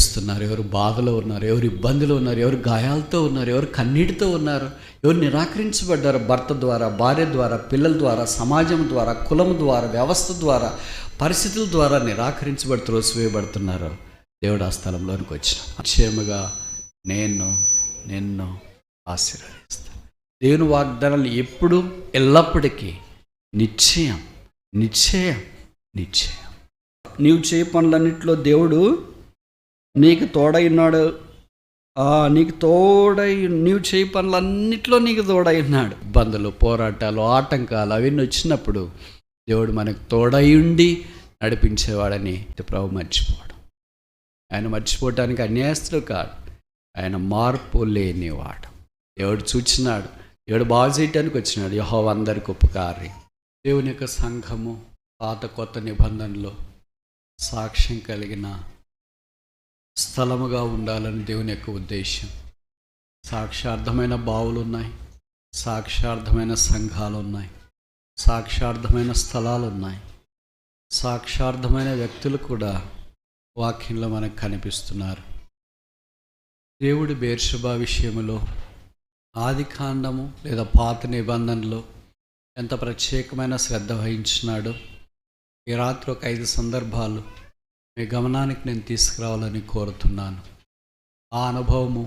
ఏడుస్తున్నారు, ఎవరు బాధలో ఉన్నారు, ఎవరు ఇబ్బందిలో ఉన్నారు, ఎవరు గాయాలతో ఉన్నారు, ఎవరు కన్నీటితో ఉన్నారు, ఎవరు నిరాకరించబడ్డారు భర్త ద్వారా, భార్య ద్వారా, పిల్లల ద్వారా, సమాజం ద్వారా, కులం ద్వారా, వ్యవస్థ ద్వారా, పరిస్థితుల ద్వారా నిరాకరించబడి త్రోసివేయబడుతున్నారు. దేవుడు ఆ స్థలంలోనికి వచ్చిన నిశ్చయముగా నేను నిన్ను ఆశీర్వదిస్తాను. దేవుని వాగ్దానాలు ఎప్పుడు ఎల్లప్పటికీ నిశ్చయం నిశ్చయం నిశ్చయం. నీవు చేయ పనులన్నింటిలో దేవుడు నీకు తోడైనాడు. నీవు చేయ పనులన్నింటిలో నీకు తోడైనాడు. ఇబ్బందులు, పోరాటాలు, ఆటంకాలు అవన్నీ వచ్చినప్పుడు దేవుడు మనకు తోడై ఉండి నడిపించేవాడని ప్రభు మర్చిపోవడం. ఆయన మర్చిపోవటానికి అన్యాయస్తుడు కాదు, ఆయన మార్పు లేనివాడు. దేవుడు చూచినాడు, దేవుడు బాగు చేయటానికి వచ్చినాడు. యెహోవా అందరికి ఉపకారి. దేవుని యొక్క సంఘము పాత కొత్త నిబంధనలో సాక్ష్యం కలిగిన స్థలముగా ఉండాలని దేవుని యొక్క ఉద్దేశం. సాక్ష్యార్థమైన బావులు ఉన్నాయి, సాక్ష్యార్థమైన సంఘాలు ఉన్నాయి, సాక్ష్యార్థమైన స్థలాలు ఉన్నాయి, సాక్ష్యార్థమైన వ్యక్తులు కూడా వాక్యంలో మనకు కనిపిస్తున్నారు. దేవుడు బెర్షెబా విషయంలో ఆది కాండము లేదా పాత నిబంధనలో ఎంత ప్రత్యేకమైన శ్రద్ధ వహించినాడో ఈ రాత్రి ఒక 5 సందర్భాలు మీ గమనానికి నేను తీసుకురావాలని కోరుతున్నాను. ఆ అనుభవము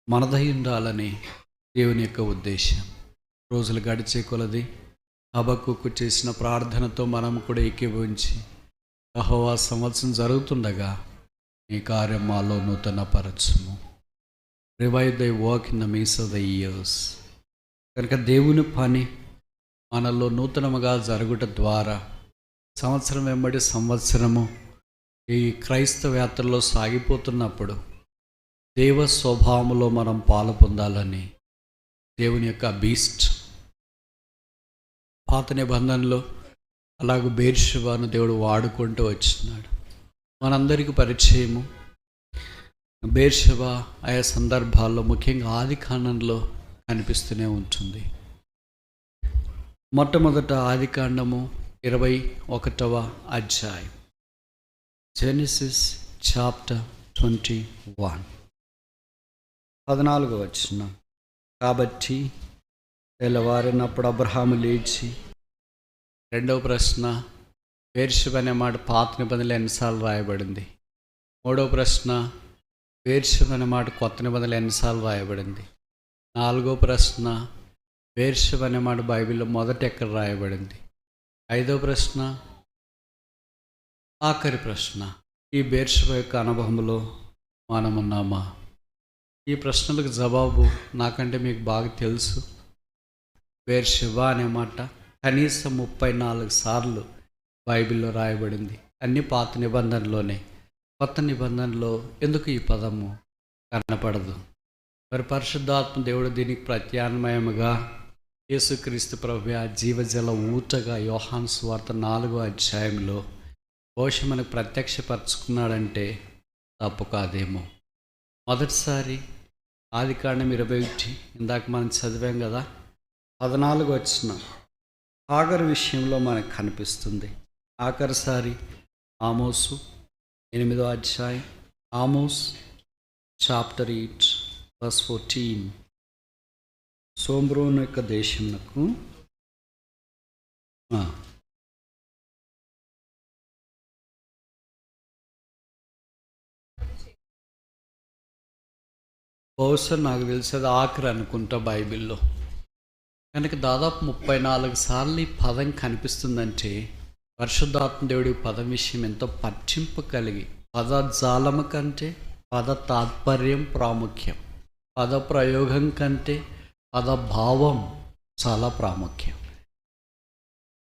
మనదై ఉండాలని దేవుని యొక్క ఉద్దేశం. రోజులు గడిచే కొలది హబక్కూకు చేసిన ప్రార్థనతో మనం కూడా ఏకీభవించి యెహోవా సంవత్సరం జరుగుతుండగా ఈ కార్యం మాలో నూతన పరచుము. Revive the work in the midst of the years. కనుక దేవుని పని మనలో నూతనముగా జరుగుట ద్వారా సంవత్సరం వెంబడి సంవత్సరము ఈ క్రైస్తవ యాత్రలో సాగిపోతున్నప్పుడు దేవ స్వభావములో మనం పాలు పొందాలని దేవుని యొక్క బీస్ట్. పాత నిబంధనలో అలాగే బెర్షెబాను దేవుడు వాడుకుంటూ వచ్చినాడు. మనందరికీ పరిచయము బెర్షెబా ఆయా సందర్భాల్లో ముఖ్యంగా ఆది కాండంలో కనిపిస్తూనే ఉంటుంది. మొట్టమొదట ఆది కాండము 21వ అధ్యాయం, జెనెసిస్ చాప్టర్ 21 14వ వచనం. కాబట్టి తెల్లవారినప్పుడు అబ్రహాము లేచి. రెండవ ప్రశ్న, బెర్షెబా అనే మాట పాత నిబంధనలు ఎన్నిసార్లు రాయబడింది? మూడవ ప్రశ్న, బెర్షెబా అనే మాట కొత్త నిబంధనలు ఎన్నిసార్లు రాయబడింది? నాలుగో ప్రశ్న, బెర్షెబా అనే మాట బైబిల్లో మొదట ఎక్కడ రాయబడింది? ఐదో ప్రశ్న, ఆఖరి ప్రశ్న, ఈ బెర్షెబా యొక్క అనుభవంలో మనమున్నామా? ఈ ప్రశ్నలకు జవాబు నాకంటే మీకు బాగా తెలుసు. బెర్షెబా అనే మాట కనీసం 34 సార్లు బైబిల్లో రాయబడింది. అన్ని పాత నిబంధనలోనే. కొత్త నిబంధనలో ఎందుకు ఈ పదము కనపడదు? మరి పరిశుద్ధాత్మ దేవుడు దీనికి ప్రత్యామ్నాయముగా యేసుక్రీస్తు ప్రభువే ఆ జీవజల ఊటగా యోహాను సువార్త 4వ అధ్యాయంలో బహుశా మనకు ప్రత్యక్షపరచుకున్నాడంటే తప్పు కాదేమో. మొదటిసారి ఆది కాండం 21 ఇందాక మనం చదివాం కదా, 14 వచనం హాగరు విషయంలో మనకు కనిపిస్తుంది. ఆఖరిసారి ఆమోసు 8వ అధ్యాయం, ఆమోస్ చాప్టర్ 8 verse 14. సోమ్రోను యొక్క దేశమునకు బహుశా నాకు తెలిసేది ఆఖరి అనుకుంటా బైబిల్లో. కనుక దాదాపు 34 సార్లు ఈ పదం కనిపిస్తుందంటే పరిశుద్ధాత్మ దేవుడి పదం విషయం ఎంతో పట్టింపు కలిగి, పదజాలము కంటే పద తాత్పర్యం ప్రాముఖ్యం, పద ప్రయోగం కంటే పద భావం చాలా ప్రాముఖ్యం.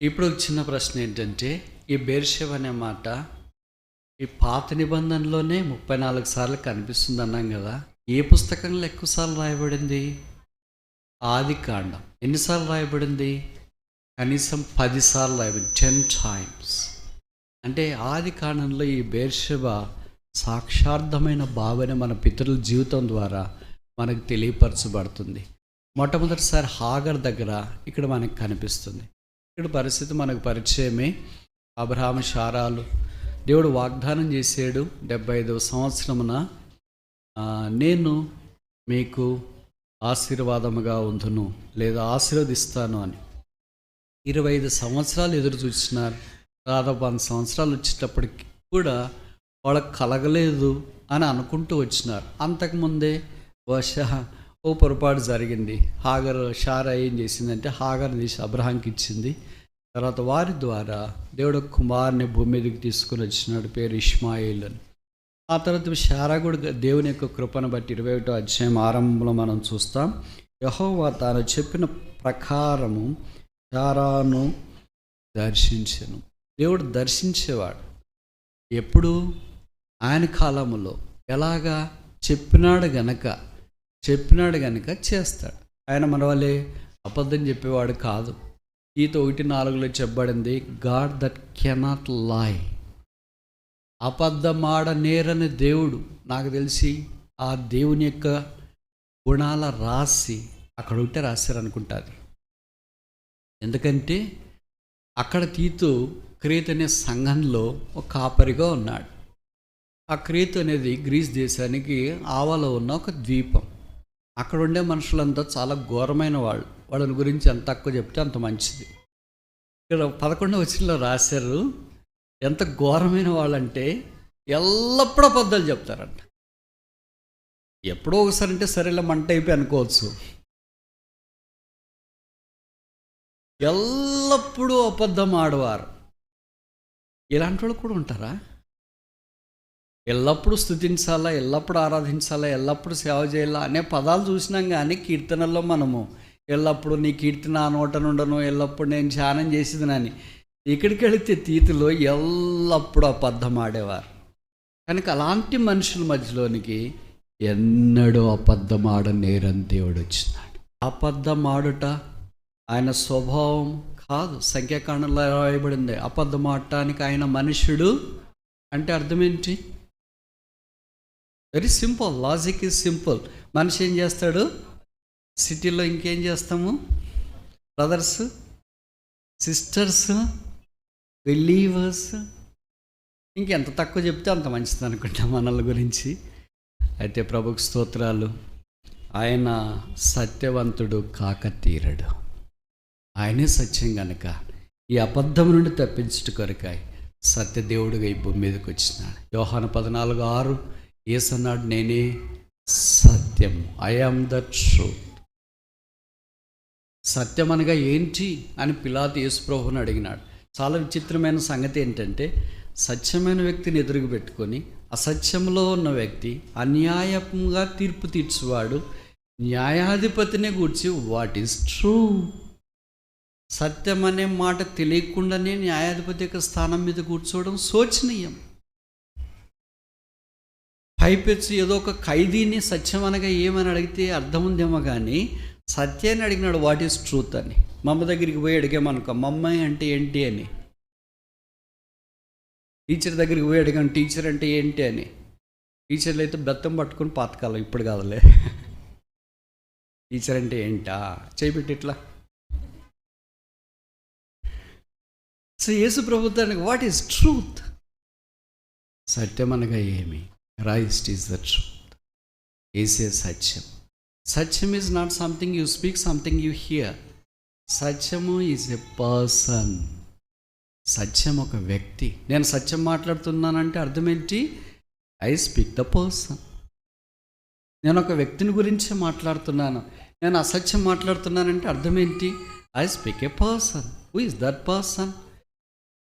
ఇప్పుడు చిన్న ప్రశ్న ఏంటంటే, ఈ బెర్షెబా అనే మాట ఈ పాత నిబంధనలోనే 34 సార్లు కనిపిస్తుంది అన్నాం కదా. ఏ పుస్తకంలో ఎక్కువసార్లు రాయబడింది? ఆది కాండం. ఎన్నిసార్లు రాయబడింది? కనీసం 10 సార్లు రాయబడింది, 10 times. అంటే ఆది కాండంలో ఈ బెర్షెబా సాక్షార్థమైన భావన మన పితరుల జీవితం ద్వారా మనకు తెలియపరచబడుతుంది. మొట్టమొదటిసారి హాగర్ దగ్గర ఇక్కడ మనకు కనిపిస్తుంది. ఇక్కడ పరిస్థితి మనకు పరిచయమే. అబ్రహాము శారాలు దేవుడు వాగ్దానం చేశాడు, 75వ సంవత్సరమున నేను మీకు ఆశీర్వాదముగా ఉందును లేదా ఆశీర్వదిస్తాను అని. 25 సంవత్సరాలు ఎదురు చూసినారు. దాదాపు 100 సంవత్సరాలు వచ్చేటప్పటికి కూడా వాళ్ళకి కలగలేదు అని అనుకుంటూ వచ్చినారు. అంతకుముందే బహుశా ఓ పొరపాటు జరిగింది. షారా ఏం చేసిందంటే హాగర్ తీసి అబ్రహాంకి ఇచ్చింది. తర్వాత వారి ద్వారా దేవుడు కుమారుని భూమి మీదకి తీసుకుని వచ్చినాడు, పేరు ఇష్మాయిల్ అని. ఆ తర్వాత షారా కూడా దేవుని యొక్క కృపను బట్టి 21వ అధ్యాయం ఆరంభంలో మనం చూస్తాం. యెహోవా తాను చెప్పిన ప్రకారము షారాను దర్శించెను. దేవుడు దర్శించేవాడు ఎప్పుడు? ఆయన కాలములో. ఎలాగా? చెప్పినాడు గనక చేస్తాడు. ఆయన మన వల్లే అబద్ధం చెప్పేవాడు కాదు. ఈత 1:4 చెప్పబడింది, గాడ్ దట్ కెనాట్ లై. అబద్ధమాడ నేరని దేవుడు. నాకు తెలిసి ఆ దేవుని యొక్క గుణాల రాసి అక్కడ ఉంటే రాశారనుకుంటుంది. ఎందుకంటే అక్కడ తీతు క్రేతు అనే సంఘంలో ఒక కాపరిగా ఉన్నాడు. ఆ క్రేతు అనేది గ్రీస్ దేశానికి ఆవలో ఉన్న ఒక ద్వీపం. అక్కడ ఉండే మనుషులంతా చాలా ఘోరమైన వాళ్ళు. వాళ్ళని గురించి ఎంత తక్కువ చెప్తే అంత మంచిది. ఇక్కడ 11వ వచనంలో రాశారు, ఎంత ఘోరమైన వాళ్ళంటే ఎల్లప్పుడూ అబద్ధాలు చెప్తారంట. ఎప్పుడో ఒకసారి అంటే సరేలే మంట అయిపోయి అనుకోవచ్చు. ఎల్లప్పుడూ అబద్ధం ఆడవారు. ఇలాంటి వాళ్ళు కూడా ఉంటారా? ఎల్లప్పుడూ స్తుతించాలా, ఎల్లప్పుడూ ఆరాధించాలా, ఎల్లప్పుడూ సేవ చేయాలా అనే పదాలు చూసినాం. కానీ కీర్తనల్లో మనము ఎల్లప్పుడూ నీ కీర్తన ఆ నోట నుండను, ఎల్లప్పుడు నేను ధ్యానం చేసేదినని. ఇక్కడికి వెళితే తీతులో ఎల్లప్పుడూ అబద్ధం ఆడేవారు. కనుక అలాంటి మనుషుల మధ్యలోనికి ఎన్నడూ అబద్ధం ఆడనేరని దేవుడు వచ్చినాడు. అబద్ధం ఆడుట ఆయన స్వభావం కాదు. సంఖ్యాకాండంలో రాయబడింది, అబద్ధం ఆడటానికి ఆయన మనుష్యుడు అంటే అర్థం ఏంటి? Very simple, logic is simple. మనిషి ఏం చేస్తాడు? సిటీలో ఇంకేం చేస్తాము? బ్రదర్స్, సిస్టర్స్, బిలీవర్స్, ఇంకెంత తక్కువ చెప్తే అంత మంచిది అనుకుంటాం మనల గురించి. అయితే ప్రభుకు స్తోత్రాలు. ఆయన సత్యవంతుడు కాక తీరడు. ఆయనే సత్యం గనక ఈ అబద్ధం నుండి తప్పించుట కొరకాయ సత్యదేవుడిగా ఈ భూమి మీదకి వచ్చినాడు. యోహాను 14:6 యేసు అన్నాడు, నేనే సత్యం, ఐ యామ్ ద ట్రూత్. సత్యం అనగా ఏంటి అని పిలాతు యేసు ప్రభువుని అడిగినాడు. చాలా విచిత్రమైన సంగతి ఏంటంటే, సత్యమైన వ్యక్తిని ఎదురుగు పెట్టుకొని అసత్యంలో ఉన్న వ్యక్తి అన్యాయంగా తీర్పు తీర్చువాడు న్యాయాధిపతిని గూర్చి వాట్ ఈస్ ట్రూ. సత్యం అనే మాట తెలియకుండానే న్యాయాధిపతి యొక్క స్థానం మీద కూర్చోవడం శోచనీయం. పైపెచ్చి ఏదో ఒక ఖైదీని సత్యం అనగా ఏమని అడిగితే అర్థం ఉందేమో, కానీ సత్యాన్ని అడిగినాడు వాట్ ఈస్ ట్రూత్ అని. మమ్మ దగ్గరికి పోయి అడిగామనుకో, మమ్మాయి అంటే ఏంటి అని. టీచర్ దగ్గరికి పోయి అడిగాను టీచర్ అంటే ఏంటి అని. టీచర్లు అయితే బెత్తం పట్టుకుని పాతకాలం, ఇప్పుడు కాదులే. టీచర్ అంటే ఏంటా చేయిపెట్టి ఇట్లా. సో యేసు ప్రభుత్వానికి వాట్ ఈస్ ట్రూత్? సత్యం అనగా ఏమి? Christ is the truth. యేసే సత్యం. సత్యం is not something you speak, something you hear. సత్యము ఈజ్ ఎ పర్సన్. సత్యం ఒక వ్యక్తి. నేను సత్యం మాట్లాడుతున్నానంటే అర్థం ఏంటి? I speak the person. నేను ఒక వ్యక్తిని గురించి మాట్లాడుతున్నాను. నేను అసత్యం మాట్లాడుతున్నానంటే అర్థం ఏంటి? I speak a person. Who is that person?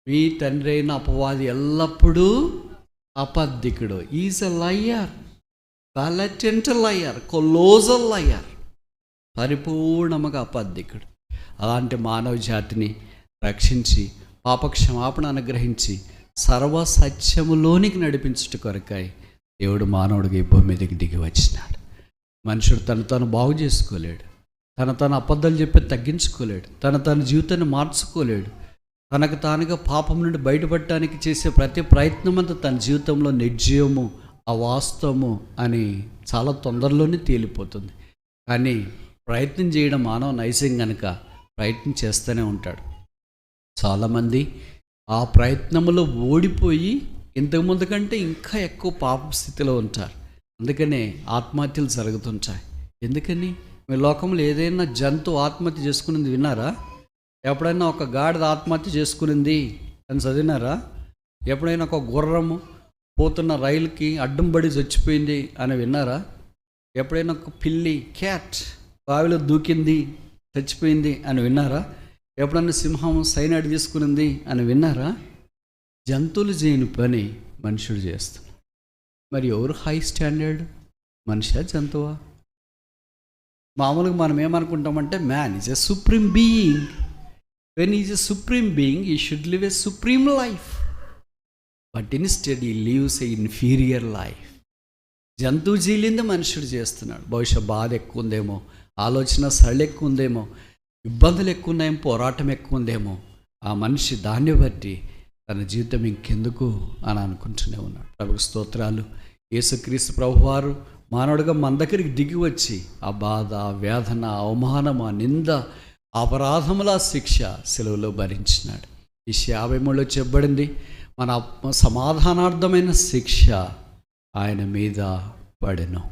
మీ తండ్రి అయిన అపవాది ఎల్లప్పుడూ అబద్ధికుడు. Is a liar, blatant liar, colossal liar, పరిపూర్ణముగా అబద్ధికుడు. అలాంటి మానవ జాతిని రక్షించి పాపక్షమాపణ అనుగ్రహించి సర్వసత్యములోనికి నడిపించుట కొరకాయి దేవుడు మానవుడికి ఈ భూమి మీదకి దిగి వచ్చినాడు. మనుషుడు తను బాగు చేసుకోలేడు, తను అబద్ధాలు చెప్పి తగ్గించుకోలేడు, తన జీవితాన్ని మార్చుకోలేడు. తనకు తానుగా పాపం నుండి బయటపడటానికి చేసే ప్రతి ప్రయత్నం అంతా తన జీవితంలో నిర్జీవము, అవాస్తవము అని చాలా తొందరలోనే తేలిపోతుంది. కానీ ప్రయత్నం చేయడం మానవ నైజం కనుక ప్రయత్నం చేస్తూనే ఉంటాడు. చాలామంది ఆ ప్రయత్నంలో ఓడిపోయి ఇంతకుముందు కంటే ఇంకా ఎక్కువ పాప స్థితిలో ఉంటారు. అందుకనే ఆత్మహత్యలు జరుగుతుంటాయి. ఎందుకని? మీ లోకంలో ఏదైనా జంతువు ఆత్మహత్య చేసుకునేది విన్నారా? ఎప్పుడైనా ఒక గాడిద ఆత్మహత్య చేసుకునింది అని చదివినారా? ఎప్పుడైనా ఒక గుర్రము పోతున్న రైలుకి అడ్డం పడి చచ్చిపోయింది అని విన్నారా? ఎప్పుడైనా ఒక పిల్లి క్యాట్ బావిలో దూకింది చచ్చిపోయింది అని విన్నారా? ఎప్పుడైనా సింహం సైనాయిడ్ తీసుకునింది అని విన్నారా? జంతువులు చేయని పని మనుషుడు చేస్తున్నాడు. మరి ఎవరు హై స్టాండర్డ్, మనిషా జంతువా? మామూలుగా మనం ఏమనుకుంటామంటే man is a supreme being. When is a supreme being he should live a supreme life, but instead he lives a inferior life. జంతువు జీలిందే మనుషుడు చేస్తున్నాడు. బహుశా బాధ ఎక్కువ ఉందేమో, ఆలోచన సరళి ఎక్కువ ఉందేమో, ఇబ్బందులు ఎక్కువ ఉన్నాయేమో, పోరాటం ఎక్కువ ఉందేమో. ఆ మనిషి దాన్ని బట్టి తన జీవితం ఇంకెందుకు అని అనుకుంటూనే ఉన్నాడు. ప్రభుకు స్తోత్రాలు. యేసుక్రీస్తు ప్రభువారు మానవుడిగా మన దగ్గరికి దిగి వచ్చి ఆ బాధ, వేదన, అవమానం, ఆ నింద, అపరాధముల శిక్ష సెలవులో భరించినాడు. ఈ 53లో చెప్పబడింది, మన సమాధానార్థమైన శిక్ష ఆయన మీద పడెను.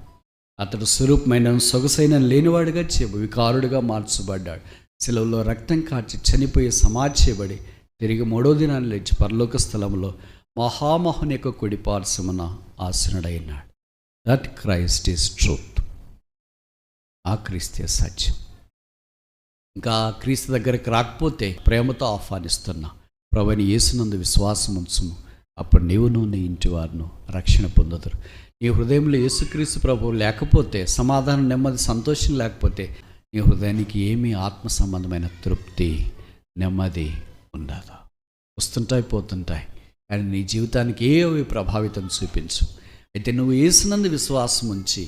అతడు స్వరూపమైన సొగసైన లేనివాడిగా వికారుడిగా మార్చబడ్డాడు. సెలవులో రక్తం కార్చి చనిపోయి సమాధి తిరిగి 3వ దినాన్ని లేచి పరలోక స్థలంలో మహామహుని యొక్క కుడి పార్శ్వమున ఆసీనుడైనాడు. That Christ is truth. ఆ క్రీస్తే సత్యం. ఇంకా క్రీస్తు దగ్గరికి రాకపోతే ప్రేమతో ఆహ్వానిస్తున్నా, ప్రభువైన యేసునందు విశ్వాసం ఉంచుము, అప్పుడు నీవును నీ ఇంటి వారును రక్షణ పొందుదురు. నీ హృదయంలో యేసుక్రీస్తు ప్రభువు లేకపోతే, సమాధానం, నెమ్మది, సంతోషం లేకపోతే నీ హృదయానికి ఏమీ ఆత్మ సంబంధమైన తృప్తి, నెమ్మది ఉండదు. వస్తుంటాయి, పోతుంటాయి, కానీ నీ జీవితానికి ఏవి ప్రభావితం చూపించు. అయితే నువ్వు యేసునందు విశ్వాసం ఉంచి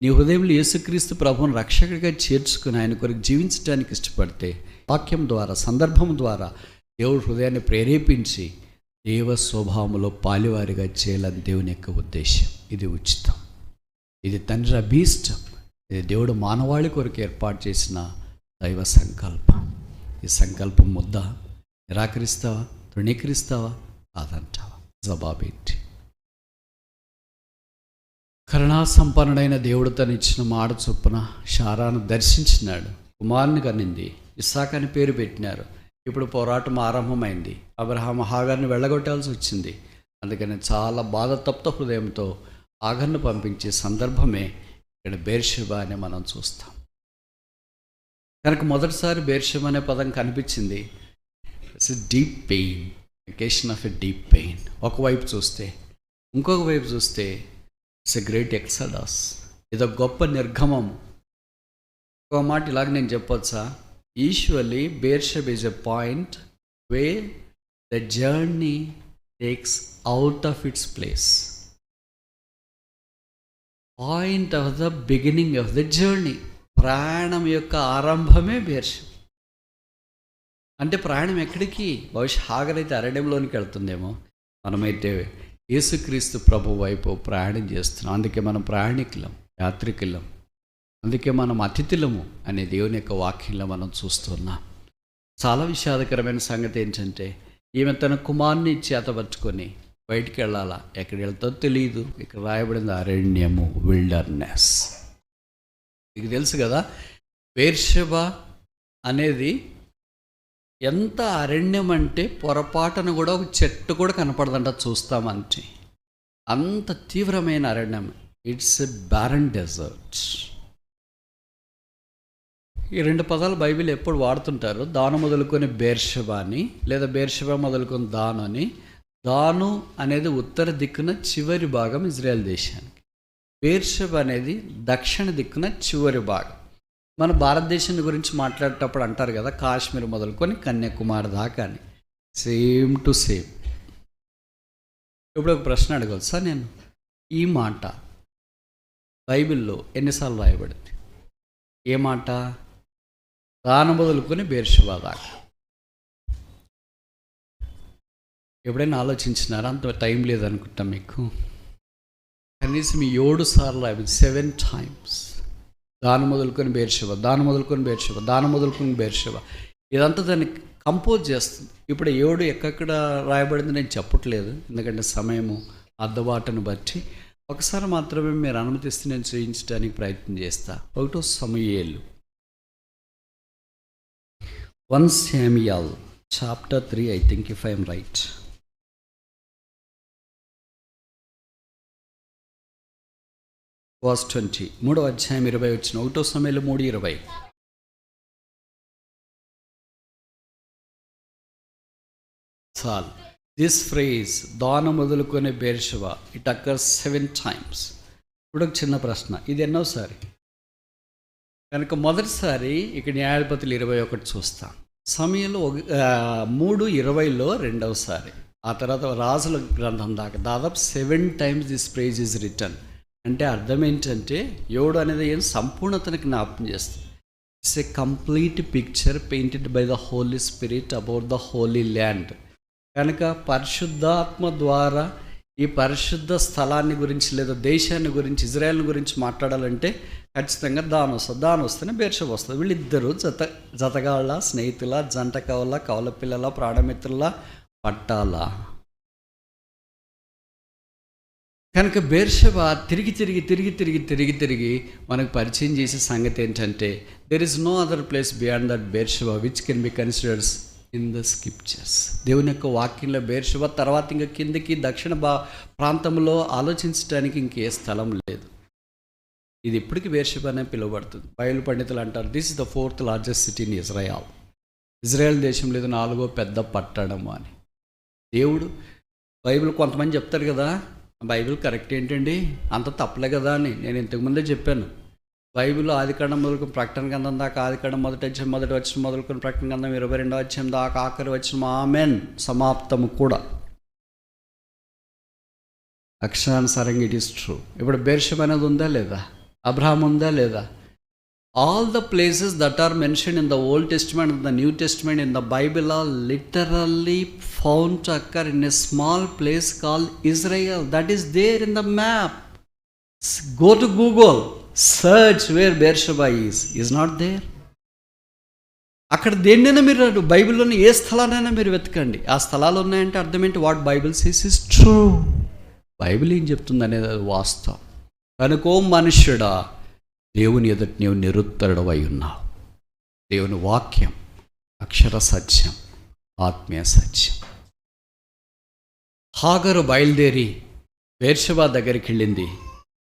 నీ హృదయంలో యేసుక్రీస్తు ప్రభువును రక్షకుడిగా చేర్చుకుని ఆయన కొరకు జీవించడానికి ఇష్టపడితే, వాక్యం ద్వారా, సందర్భం ద్వారా దేవుడు హృదయాన్ని ప్రేరేపించి దేవ స్వభావంలో పాలివారిగా చేయాలని దేవుని యొక్క ఉద్దేశం. ఇది ఉచితం, ఇది తండ్రి అభీష్టం, ఇది దేవుడు మానవాళి కొరకు ఏర్పాటు చేసిన దైవ సంకల్పం. ఈ సంకల్పం ముద్ద నిరాకరిస్తావా, తృణీకరిస్తావా, కాదంటావా? జవాబేంటి? కరుణాసంపన్నుడైన దేవుడు తనిచ్చిన మాట చొప్పున శారాను దర్శించినాడు. కుమారుని కనింది, ఇస్సాకు అని పేరు పెట్టినారు. ఇప్పుడు పోరాటం ఆరంభమైంది. అబ్రహాం హాగర్ని వెళ్ళగొట్టాల్సి వచ్చింది. అందుకని చాలా బాధతప్త హృదయంతో హాగర్ను పంపించే సందర్భమే ఇక్కడ బేర్షెబా అని మనం చూస్తాం. కనుక మొదటిసారి బేర్షెబా అనే పదం కనిపించింది. It's a deep pain, occasion of a deep pain. ఒకవైపు చూస్తే, ఇంకొక వైపు చూస్తే ఇట్స్ ఎ గ్రేట్ ఎక్సడస్. ఇదో గొప్ప నిర్గమం. ఒక మాట ఇలాగ నేను చెప్పొచ్చా? Usually Beersheba is a point way the journey takes out of its place. Point of the beginning of the journey. ప్రయాణం యొక్క ఆరంభమే బేర్షెబా. అంటే ప్రయాణం ఎక్కడికి? బహుశా హాగర్ అయితే అరణ్యంలోనికి వెళ్తుందేమో, మనమైతే యేసుక్రీస్తు ప్రభు వైపు ప్రయాణం చేస్తున్నాం. అందుకే మనం ప్రయాణికులం, యాత్రికులం, అందుకే మనం అతిథులము అనే దేవుని యొక్క వాక్యంలో మనం చూస్తున్నాం. చాలా విషాదకరమైన సంగతి ఏంటంటే, ఈమె తన కుమారుని చేతపట్టుకొని బయటికి వెళ్ళాలా, ఎక్కడికి వెళ్తుందో తెలియదు. ఇక్కడ రాయబడింది అరణ్యము, విల్డర్నెస్. మీకు తెలుసు కదా, బేర్షెబా అనేది ఎంత అరణ్యం అంటే పొరపాటును కూడా ఒక చెట్టు కూడా కనపడదంట చూస్తామంటే. అంత తీవ్రమైన అరణ్యం. It's a barren desert. ఈ 2 పదాలు బైబిల్ ఎప్పుడు వాడుతుంటారు. దాను మొదలుకొని బేర్షెబా అని, లేదా బేర్షెబా మొదలుకొని దాను అని. దాను అనేది ఉత్తర దిక్కున చివరి భాగం ఇజ్రాయెల్ దేశానికి. బేర్షెబా అనేది దక్షిణ దిక్కున చివరి భాగం. మన భారతదేశం గురించి మాట్లాడేటప్పుడు అంటారు కదా, కాశ్మీర్ మొదలుకొని కన్యాకుమారి దాకా అని. Same to same. ఇప్పుడు ఒక ప్రశ్న అడగవచ్చు సార్, నేను ఈ మాట బైబిల్లో ఎన్నిసార్లు రాయబడింది? ఏ మాట? దాను మొదలుకొని బేర్షెబా దాకా. ఎప్పుడైనా ఆలోచించినారా? అంత టైం లేదనుకుంటా మీకు. కనీసం 7 సార్లు రాయబడింది, 7 times. దాను మొదలుకొని బేర్షెబా, దాను మొదలుకొని బేర్షెబా, దాను మొదలుకొని బేర్షెబా. ఇదంతా దాని కంపోజ్ చేస్తుంది. ఇప్పుడు ఏడు ఎక్కడ రాయబడింది నేను చెప్పట్లేదు, ఎందుకంటే సమయము అద్దబాటును బట్టి. ఒకసారి మాత్రమే మీరు అనుమతిస్తే నేను చేయించడానికి ప్రయత్నం చేస్తా. 1 సమూయేలు 1 Samuel chapter 3, I think, if I am right. Verse 20, 3వ అధ్యాయం 20 వచ్చిన 1 సమూయేలు 3:20. చాలు. దిస్ ఫ్రేజ్ దాన మొదలుకొని బేర్షెబా ఇట్ అక్కర్స్ 7 times. ఇప్పుడు ఒక చిన్న ప్రశ్న, ఇది ఎన్నోసారి? కనుక మొదటిసారి ఇక్కడ న్యాయాధిపతులు 21 చూస్తాం, సమయంలో 3:20లో రెండవసారి, ఆ తర్వాత రాజుల గ్రంథం దాకా దాదాపు 7 times this phrase is return. అంటే అర్థం ఏంటంటే యోడు అనేది ఏం సంపూర్ణతను జ్ఞాపకం చేస్తుంది. It's a complete picture painted by the Holy Spirit about the Holy Land. కనుక పరిశుద్ధాత్మ ద్వారా ఈ పరిశుద్ధ స్థలాన్ని గురించి లేదా దేశాన్ని గురించి, ఇజ్రాయెల్ని గురించి మాట్లాడాలంటే ఖచ్చితంగా దాని వస్తేనే బేర్షెబా వస్తుంది. వీళ్ళిద్దరూ జతగాళ్ళ, స్నేహితుల, జంట కవల, కవల పిల్లల, ప్రాణమిత్రుల, పట్టాల. కనుక బేర్షెబా తిరిగి మనకు పరిచయం చేసే సంగతి ఏంటంటే there is no other place beyond that Beersheba which can be considers in the scriptures. దేవుని యొక్క వాక్యంలో బేర్షెబా తర్వాత ఇంకా కిందకి దక్షిణ ప్రాంతంలో ఆలోచించడానికి ఇంకే స్థలం లేదు. ఇది ఇప్పటికీ బేర్షెబా అనే పిలువబడుతుంది. బైబిల్ పండితులు అంటారు this is the 4th largest city in Israel. Israel దేశంలో ఇది 4వ పెద్ద పట్టణం అని. దేవుడు బైబిల్ కొంతమంది చెప్తారు కదా, బైబిల్ కరెక్ట్ ఏంటండి, అంత తప్పలే కదా అని. నేను ఇంతకుముందే చెప్పాను, బైబిల్ ఆదికాండం మొదలుకొని ప్రకటన గ్రంథం దాకా, ఆదికాండం మొదటి వచ్చిన మొదలుకొని ప్రకటన గ్రంథం 22వ అధ్యాయం దాకా ఆఖరి వచ్చిన ఆమెన్ సమాప్తము కూడా అక్షరానుసారంగా ఇట్ ఈస్ ట్రూ. ఇప్పుడు బేర్షెబా అనేది ఉందా లేదా, అబ్రహాం ఉందా లేదా? All the places that are mention in the Old Testament, in the New Testament, in the Bible are literally found to occur in a small place called Israel. That is there in the map. Go to Google, search where Beersheba is not there. అక్కడ దేన్నైనా మీరు బైబిల్లోని ఏ స్థలానైనా మీరు వెతకండి, ఆ స్థలాలు ఉన్నాయంటే అర్థం ఏంటి? What Bible says is true. Bible ఏం చెప్తుంది అనేది అది వాస్తవం. కనుకో మనుష్యుడా, దేవుని ఎదుట నీవు నిరుత్తరుడవై ఉన్నావు. దేవుని వాక్యం అక్షర సత్యం, ఆత్మీయ సత్యం. హాగరు బయలుదేరి బేర్షెబా దగ్గరికి వెళ్ళింది.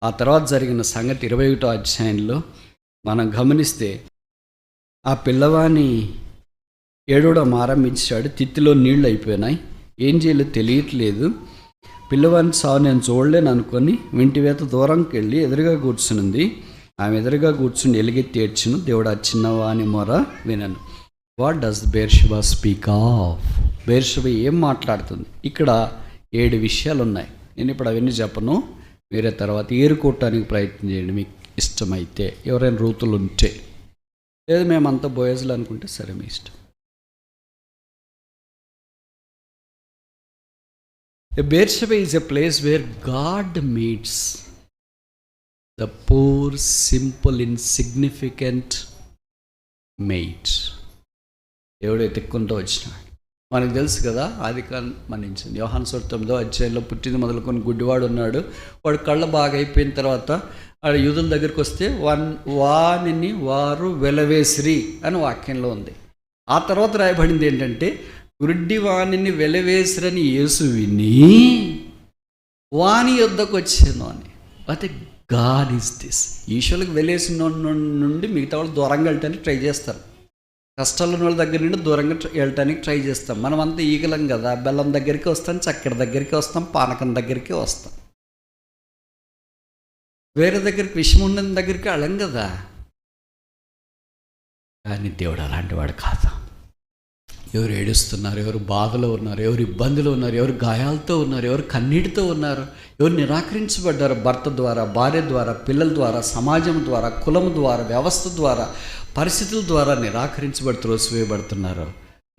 ఆ తర్వాత జరిగిన సంగతి 21వ అధ్యాయంలో మనం గమనిస్తే ఆ పిల్లవాని ఏడవడం ఆరంభించాడు. తిత్తిలో నీళ్ళు అయిపోయినాయి, ఏం చేయాలో తెలియట్లేదు. పిల్లవాని సావు నేను చూడలేను అనుకొని వింటివేత దూరంకి వెళ్ళి ఎదురుగా కూర్చునింది. ఆమె ఎదురుగా కూర్చుని ఎలుగెత్తి ఏడ్చును. దేవుడు ఆ చిన్నవాని మొర వినను. What does Beersheba speak of? Beersheba ఏం మాట్లాడుతుంది? ఇక్కడ 7 విషయాలు ఉన్నాయి. నేను ఇప్పుడు అవన్నీ చెప్పను, వేరే తర్వాత ఏరుకోవటానికి ప్రయత్నం చేయండి మీకు ఇష్టమైతే. ఎవరైనా రూతులు ఉంటే, లేదు మేమంతా బోయజులు అనుకుంటే సరే మీ ఇష్టం. Beersheba is a place where God meets the poor, simple, insignificant mite. దేవుడు ఎత్తుక్కుంటూ వచ్చినాడు. మనకు తెలుసు కదా, మన్నించింది యోహాను సువార్త 9వ అధ్యాయంలో పుట్టింది మొదలుకొని గుడ్డివాడు ఉన్నాడు. వాడు కళ్ళ బాగా అయిపోయిన తర్వాత వాడు యూదుల దగ్గరికి వస్తే వానిని వారు వెలవేసిరి అని వాక్యంలో ఉంది. ఆ తర్వాత రాయబడింది ఏంటంటే గుడ్డి వాణిని వెలవేసిరని యేసు విని వాని యొద్దకు వచ్చాను అని. అయితే గాడ్ ఈజ్ దిస్. ఈశ్వరులకు వెలేసిన నుండి మిగతా వాళ్ళు దూరంగా వెళ్ళటానికి ట్రై చేస్తారు. కష్టాలు వాళ్ళ దగ్గర నుండి దూరంగా వెళ్ళటానికి ట్రై చేస్తాం. మనం అంతా ఈగలం కదా, బెల్లం దగ్గరికి వస్తాం, చక్కెర దగ్గరికి వస్తాం, పానకం దగ్గరికి వస్తాం. వేరే దగ్గరికి, విషయం ఉన్న దగ్గరికి వెళ్ళం కదా. కానీ దేవుడు అలాంటి వాడు కాదు. ఎవరు ఏడుస్తున్నారు, ఎవరు బాధలో ఉన్నారు, ఎవరు ఇబ్బందులు ఉన్నారు, ఎవరు గాయాలతో ఉన్నారు, ఎవరు కన్నీటితో ఉన్నారు, ఎవరు నిరాకరించబడ్డారు భర్త ద్వారా, భార్య ద్వారా, పిల్లల ద్వారా, సమాజం ద్వారా, కులం ద్వారా, వ్యవస్థ ద్వారా, పరిస్థితుల ద్వారా నిరాకరించబడి త్రోసివేయబడుతున్నారు.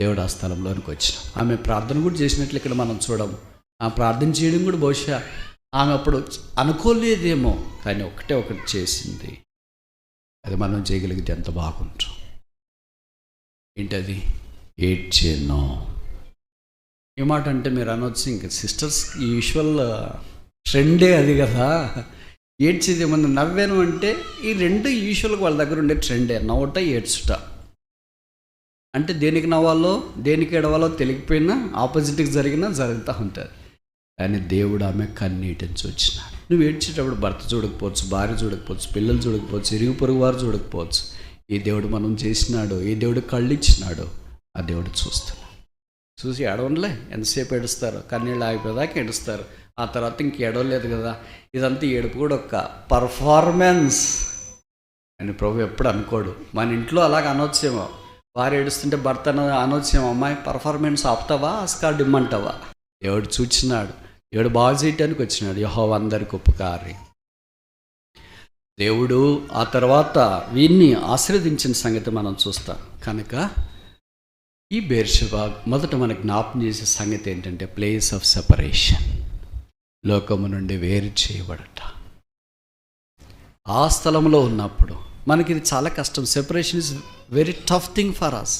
దేవుడు ఆ స్థలంలోనికి వచ్చిన ఆమె ప్రార్థన కూడా చేసినట్లు ఇక్కడ మనం చూడము. ఆ ప్రార్థన చేయడం కూడా బహుశా ఆమె అప్పుడు అనుకోలేదేమో, కానీ ఒకటి చేసింది. అది మనం చేయగలిగితే ఎంత బాగుంటాం. ఏంటది? ఏడ్చాను. ఏ మాట అంటే మీరు అనొచ్చు, ఇంకా సిస్టర్స్ యూజువల్ ట్రెండే అది కదా, ఏడ్చేది ఏమన్నా. నవ్వాను అంటే ఈ రెండు యూజువల్గా వాళ్ళ దగ్గర ఉండే ట్రెండే, నవ్వట ఏడ్చుట. అంటే దేనికి నవ్వాలో దేనికి ఎడవాలో తెలియకపోయినా ఆపోజిట్కి జరుగుతూ ఉంటుంది. కానీ దేవుడు ఆమె కన్నీటిని చూచినాడు. నువ్వు ఏడ్చేటప్పుడు భర్త చూడకపోవచ్చు, భార్య చూడకపోవచ్చు, పిల్లలు చూడకపోవచ్చు, ఇరుగు పొరుగు వారు చూడకపోవచ్చు. ఈ దేవుడు మనం చేసినాడు, ఈ దేవుడు కళ్ళు ఇచ్చినాడు, ఆ దేవుడు చూస్తున్నాడు. చూసి ఏడవలే, ఎంతసేపు ఏడుస్తారు, కన్నీళ్ళు ఆగిపోయేదాకా ఏడుస్తారు. ఆ తర్వాత ఇంక ఏడవలేదు కదా. ఇదంతా ఏడుపు కూడా ఒక పర్ఫార్మెన్స్ అని ప్రభు ఎప్పుడు అనుకోడు. మన ఇంట్లో అలాగ అనొచ్చేమో, వారు ఏడుస్తుంటే భర్త అనొచ్చేమో, అమ్మాయి పర్ఫార్మెన్స్ ఆపుతావా, ఆస్కార్డ్ ఇమ్మంటావా. దేవుడు చూచినాడు, దేవుడు బాగు చేయటానికి వచ్చినాడు. యెహోవా అందరికి ఉపకారి. దేవుడు ఆ తర్వాత వీరిని ఆశీర్వదించిన సంగతి మనం చూస్తాం. కనుక ఈ బెర్షెబా మొదట మనకు జ్ఞాపం చేసే సంగతి ఏంటంటే ప్లేస్ ఆఫ్ సెపరేషన్, లోకము నుండి వేరు చేయబడట. ఆ స్థలంలో ఉన్నప్పుడు మనకి ఇది చాలా కష్టం. Separation is very tough thing for us.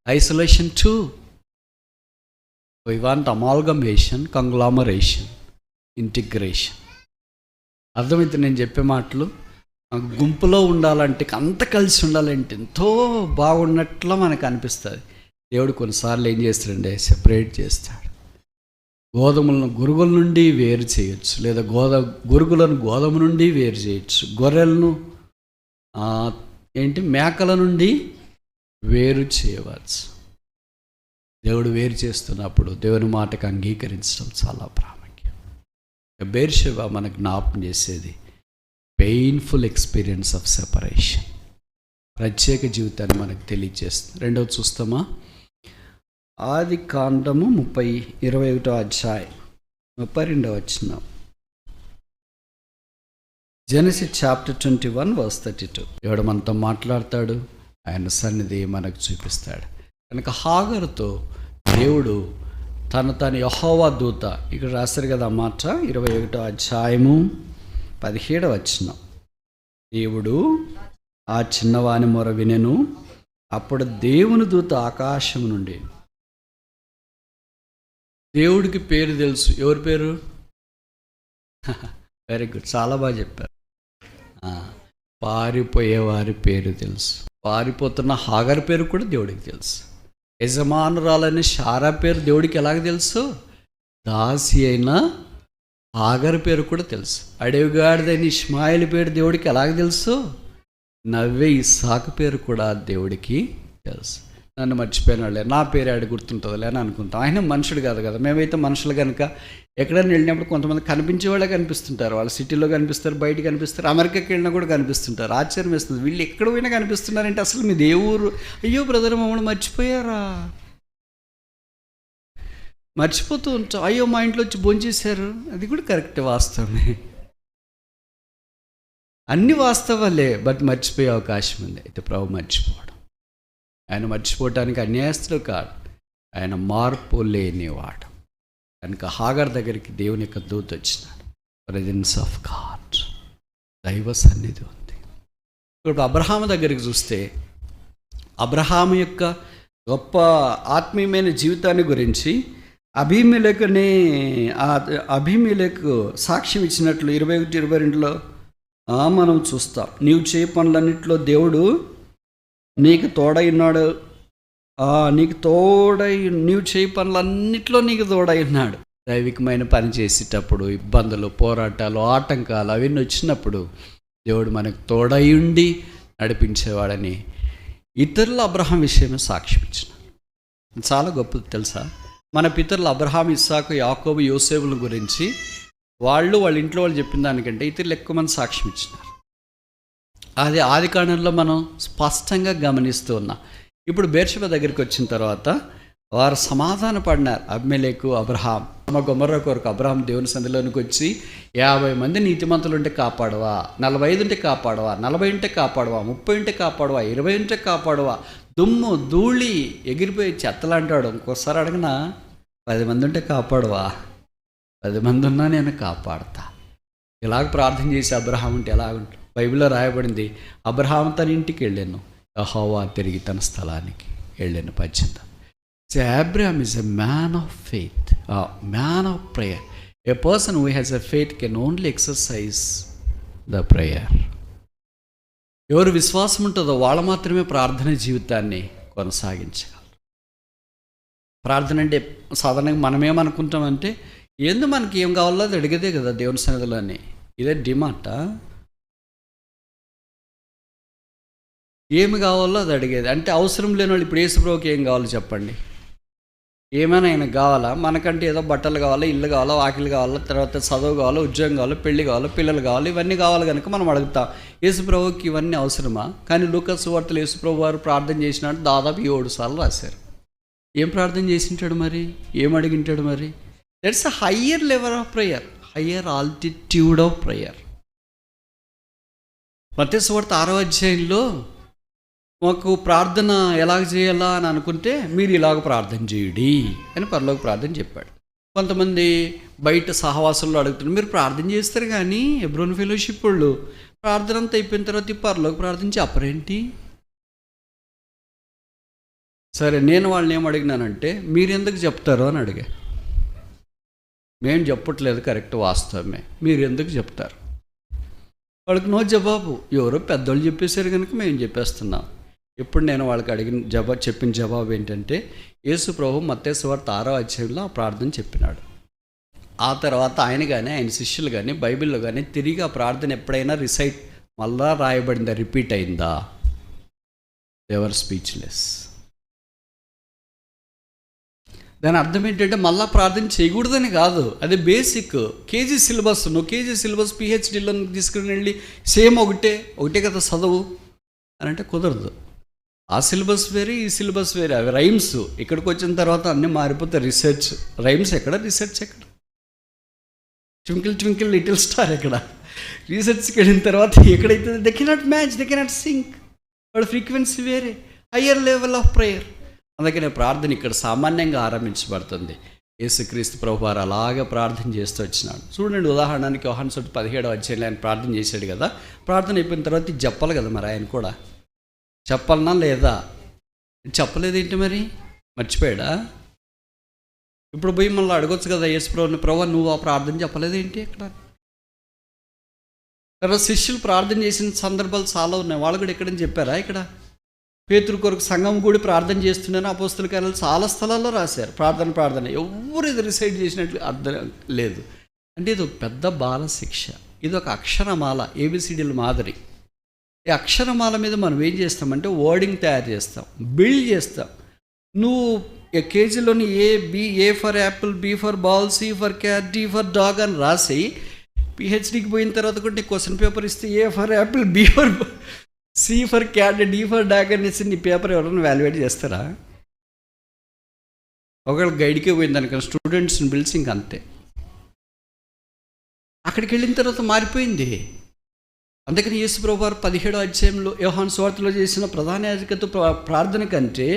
Isolation too. We want amalgamation, conglomeration, integration. అర్థమైతే నేను చెప్పే మాటలు. గుంపులో ఉండాలంటే, అంత కలిసి ఉండాలంటే ఎంతో బాగున్నట్లు మనకు అనిపిస్తుంది. దేవుడు కొన్నిసార్లు ఏం చేస్తాడంటే సెపరేట్ చేస్తాడు. గోధుమలను గురుగుల నుండి వేరు చేయొచ్చు, లేదా గురుగులను గోధుమ నుండి వేరు చేయొచ్చు, గొర్రెలను మేకల నుండి వేరు చేయవచ్చు. దేవుడు వేరు చేస్తున్నప్పుడు దేవుని మాటకు అంగీకరించడం చాలా ప్రాముఖ్యం. బెర్షెబా మనకు జ్ఞాపకం చేసేది పెయిన్ఫుల్ ఎక్స్పీరియన్స్ ఆఫ్ సెపరేషన్, ప్రత్యేక జీవితాన్ని మనకు తెలియజేస్తుంది. రెండవది చూస్తామా, ఆది కాండము 21వ అధ్యాయం 32వ వచనం. Genesis chapter 21 verse 32. దేవుడు మనతో మాట్లాడతాడు, ఆయన సన్నిధి మనకు చూపిస్తాడు. కనుక హాగరుతో దేవుడు తను యెహోవా దూత, ఇక్కడ రాశారు కదా మాట, 21వ అధ్యాయము 17వ వచనం. దేవుడు ఆ చిన్నవాని మొర వినెను, అప్పుడు దేవుని దూత ఆకాశం నుండి. దేవుడికి పేరు తెలుసు. ఎవరి పేరు? వెరీ గుడ్, చాలా బాగా చెప్పారు. పారిపోయేవారి పేరు తెలుసు. పారిపోతున్న హాగర్ పేరు కూడా దేవుడికి తెలుసు. యజమానురాలని శారా పేరు దేవుడికి ఎలాగ తెలుసు? దాసి అయిన హాగర్ పేరు కూడా తెలుసు. అడవిగాడిదైన ఇష్మాయిల్ పేరు దేవుడికి ఎలాగ తెలుసు? నవ్వే ఇస్సాకు పేరు కూడా దేవుడికి తెలుసు. నన్ను మర్చిపోయిన వాళ్ళే, నా పేరు ఆడి గుర్తుంటుందిలే అని అనుకుంటాం. ఆయన మనుషుడు కాదు కదా. మేమైతే మనుషులు కనుక ఎక్కడైనా వెళ్ళినప్పుడు కొంతమంది కనిపించే వాళ్ళే కనిపిస్తుంటారు. వాళ్ళు సిటీలో కనిపిస్తారు, బయట కనిపిస్తారు, అమెరికాకి వెళ్ళినా కూడా కనిపిస్తుంటారు. ఆశ్చర్యం వేస్తుంది, వీళ్ళు ఎక్కడ పోయినా కనిపిస్తున్నారంటే అసలు మీది ఏ ఊరు? అయ్యో బ్రదర్, మమ్మల్ని మర్చిపోయారా? మర్చిపోతూ ఉంటాం. అయ్యో మా ఇంట్లో వచ్చి భోంచేశారు, అది కూడా కరెక్ట్, వాస్తవమే. అన్ని వాస్తవాలే, బట్ మర్చిపోయే అవకాశం ఉంది. అయితే ప్రభు మర్చిపోవడం, ఆయన మర్చిపోవటానికి అన్యాయస్తుడు కాదు, ఆయన మార్పు లేనివాడు. కనుక హాగర్ దగ్గరికి దేవుని యొక్క దూత వచ్చినాడు. ప్రెజెన్స్ ఆఫ్ గాడ్, దైవ సన్నిధి ఉంది. ఇప్పుడు అబ్రహాము దగ్గరికి చూస్తే, అబ్రహాము యొక్క గొప్ప ఆత్మీయమైన జీవితాన్ని గురించి అబీమెలెకు సాక్ష్యం ఇచ్చినట్లు 21-22లో మనం చూస్తాం. నీవు చేయ పనులన్నింటిలో దేవుడు నీకు తోడైనాడు, నీవు చేయ పనులన్నింటిలో నీకు తోడైనాడు. దైవికమైన పని చేసేటప్పుడు ఇబ్బందులు, పోరాటాలు, ఆటంకాలు అవన్నీ వచ్చినప్పుడు దేవుడు మనకు తోడై ఉండి నడిపించేవాడని ఇతరుల అబ్రహాం విషయమే సాక్ష్యం ఇచ్చినాడు. చాలా గొప్పది తెలుసా? మన పితరులు అబ్రహాం, ఇస్సాకు, యాకోబు, యోసేపుల గురించి వాళ్ళ ఇంట్లో వాళ్ళు చెప్పిన దానికంటే ఇతరులు ఎక్కువ మంది సాక్ష్యం ఇచ్చినారు. అది ఆది కాండంలో మనం స్పష్టంగా గమనిస్తూ ఉన్నాం. ఇప్పుడు బెర్షెబా దగ్గరికి వచ్చిన తర్వాత వారు సమాధాన పడినారు. అబీమెలెకు, అబ్రహాం, గొమర్రా కొరకు అబ్రహాం దేవుని సంధిలోనికి వచ్చి 50 మంది నీతిమంతులు ఉంటే కాపాడవా, 45 ఉంటే కాపాడవా, 40 ఉంటే కాపాడవా, 30 ఉంటే కాపాడవా, 20 ఉంటే కాపాడవా, దుమ్ము ధూళి ఎగిరిపోయి చెత్తలంటాడు. ఇంకోసారి అడగనా, 10 మంది ఉంటే కాపాడవా, 10 మంది ఉన్నా నేను కాపాడతా. ఇలాగ ప్రార్థన చేసి అబ్రహాం ఉంటే ఎలాగుంటుంది? బైబిల్లో రాయబడింది, అబ్రహాం తన ఇంటికి వెళ్ళాను, యెహోవా తిరిగి తన స్థలానికి వెళ్ళాను. 18. Abraham is a man of faith, a man of prayer. A person who has a faith can only exercise the prayer. ఎవరు విశ్వాసం ఉంటుందో వాళ్ళు మాత్రమే ప్రార్థన జీవితాన్ని కొనసాగించగలరు. ప్రార్థన అంటే సాధారణంగా మనమేమనుకుంటామంటే ఏందో మనకి ఏం కావాలో అది అడిగేదే కదా దేవుని సన్నిధిలోని. ఇదే డిమాండా? ఏమి కావాలో అది అడిగేది. అంటే అవసరం లేని వాళ్ళు ఇప్పుడు యేసుప్రభువుకి ఏం కావాలో చెప్పండి. ఏమైనా ఆయనకు కావాలా? మనకంటే ఏదో బట్టలు కావాలా, ఇల్లు కావాలా, వాకిలు కావాలా, తర్వాత చదువు కావాలా, ఉద్యోగం కావాలా, పెళ్లి కావాలా, పిల్లలు కావాలి, ఇవన్నీ కావాలి కనుక మనం అడుగుతాం. యేసుప్రభువుకి ఇవన్నీ అవసరమా? కానీ లూకాసు సువార్తలో యేసుప్రభు వారు ప్రార్థన చేసినట్టు దాదాపు 7 సార్లు రాశారు. ఏం ప్రార్థన చేసింటాడు మరి? ఏం అడిగింటాడు మరి? That's a higher level of prayer, higher altitude of prayer. మత్తయి సువార్త 6వ అధ్యాయంలో మాకు ప్రార్థన ఎలాగ చేయాలా అని అనుకుంటే మీరు ఇలాగ ప్రార్థన చేయుడి అని పరలోక ప్రార్థన చెప్పాడు. కొంతమంది బయట సహవాసంలో అడుగుతున్నారు, మీరు ప్రార్థన చేస్తారు కానీ హెబ్రోన్ ఫెలోషిప్ వాళ్ళు ప్రార్థన అంతా అయిపోయిన తర్వాత ఈ పరలోక ప్రార్థన చెప్పరేంటి? సరే, నేను వాళ్ళని ఏం అడిగినానంటే మీరు ఎందుకు చెప్తారు అని అడిగా. మేము చెప్పట్లేదు, కరెక్ట్, వాస్తవమే. మీరు ఎందుకు చెప్తారు? వాళ్ళకి నో జవాబు. ఎవరో పెద్దోళ్ళు చెప్పేశారు కనుక మేము చెప్పేస్తున్నాం. ఇప్పుడు నేను వాళ్ళకి చెప్పిన జవాబు ఏంటంటే యేసు ప్రభు మత్తయి సువార్త 6వ అధ్యాయంలో ఆ ప్రార్థన చెప్పినాడు. ఆ తర్వాత ఆయన కానీ ఆయన శిష్యులు కానీ బైబిల్లో కానీ తిరిగి ఆ ప్రార్థన ఎప్పుడైనా రిసైట్ మళ్ళా రాయబడిందా, రిపీట్ అయిందా? దేవర్ స్పీచ్లెస్. దాని అర్థం ఏంటంటే మళ్ళీ ప్రార్థన చేయకూడదని కాదు, అది బేసిక్. కేజీ సిలబస్, నువ్వు కేజీ సిలబస్ పిహెచ్డీలో తీసుకుని వెళ్ళి సేమ్ ఒకటే కదా చదువు అని అంటే కుదరదు. ఆ సిలబస్ వేరే, ఈ సిలబస్ వేరే. అవి రైమ్స్. ఇక్కడికి వచ్చిన తర్వాత అన్నీ మారిపోతాయి. రీసెర్చ్ రైమ్స్ ఎక్కడ, రీసెర్చ్ ఎక్కడ? ట్వింకిల్ ట్వింకిల్ లిటిల్ స్టార్ ఎక్కడ? రీసెర్చ్కి వెళ్ళిన తర్వాత ఎక్కడైతే they cannot match, they cannot sync. వాడు ఫ్రీక్వెన్సీ వేరే, హయ్యర్ లెవెల్ ఆఫ్ ప్రేయర్. అందుకనే ప్రార్థన ఇక్కడ సామాన్యంగా ఆరంభించబడుతుంది. యేసుక్రీస్తు ప్రభు వారు అలాగే ప్రార్థన చేస్తూ వచ్చినాడు. చూడండి, ఉదాహరణకి యోహాను సువార్త 17వ అధ్యాయంలో ఆయన ప్రార్థన చేశాడు కదా. ప్రార్థన అయిపోయిన తర్వాత ఇది చెప్పాలి కదా మరి, ఆయన కూడా చెప్పాలన్నా లేదా? చెప్పలేదేంటి మరి? మర్చిపోయాడా? ఇప్పుడు పోయి మళ్ళీ అడగొచ్చు కదా యేసు ప్రభుని, ప్రభు నువ్వు ఆ ప్రార్థన చెప్పలేదేంటి ఇక్కడ? తర్వాత శిష్యులు ప్రార్థన చేసిన సందర్భాలు చాలా ఉన్నాయి. వాళ్ళు కూడా ఎక్కడని చెప్పారా? ఇక్కడ పేతురు కొరకు సంఘం కూడా ప్రార్థన చేస్తున్నారని అపోస్తల కార్యాలు చాలా స్థలాల్లో రాశారు. ప్రార్థన ఎవరు ఇది రిసైడ్ చేసినట్లు అర్థం లేదు. అంటే ఇది ఒక పెద్ద బాల శిక్ష, ఇది ఒక అక్షరమాల, ఏబిసిడీల మాదిరి. ఈ అక్షరమాల మీద మనం ఏం చేస్తామంటే వర్డింగ్ తయారు చేస్తాం, బిల్డ్ చేస్తాం. నువ్వు కేజీలోని A for apple, B for ball, C for cat, D for dog అని రాసి పిహెచ్డీకి పోయిన తర్వాత కూడా నీకు క్వశ్చన్ పేపర్ ఇస్తే A for apple, B for C for cat, D for dog అనేసి నీ పేపర్ ఎవరైనా వాల్యుయేట్ చేస్తారా? ఒకవేళ గైడ్కే పోయింది అనుకో, స్టూడెంట్స్ని పిలిచి ఇంకంతే. అక్కడికి వెళ్ళిన తర్వాత మారిపోయింది. అందుకని యేసు ప్రభు వారు 17వ అధ్యాయంలో యోహాను సువార్తలో చేసిన ప్రధాన యాజకత్వ ప్రార్థన కంటే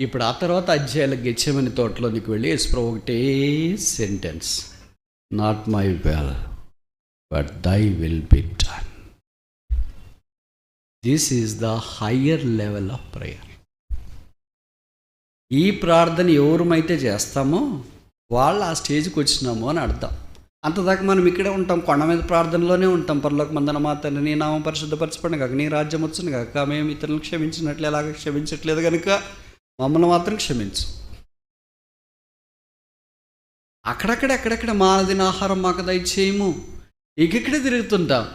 ఇప్పుడు ఆ తర్వాత అధ్యాయాలకు గెత్సేమని తోటలోనికి వెళ్ళి యేసు ప్రభు ఒకటే sentence, not my will but thy will be done. This is the higher level of prayer. ఈ ప్రార్థన ఎవరమైతే చేస్తామో వాళ్ళు ఆ స్టేజ్కి వచ్చినామో అని అర్థం. అంతదాకా మనం ఇక్కడే ఉంటాం, కొండ మీద ప్రార్థనలోనే ఉంటాం. పరలోక మందన మా తండ్రి నీ నామం పరిశుద్ధపరచబడిన కాక, నీ రాజ్యం వచ్చును కాక, మేము ఇతరులను క్షమించినట్లు ఎలాగ క్షమించట్లేదు కనుక మమ్మల్ని మాత్రం క్షమించు. ఎక్కడెక్కడ మానదిన ఆహారం మాకు దయచేయము, ఇక్కడే తిరుగుతుంటాం.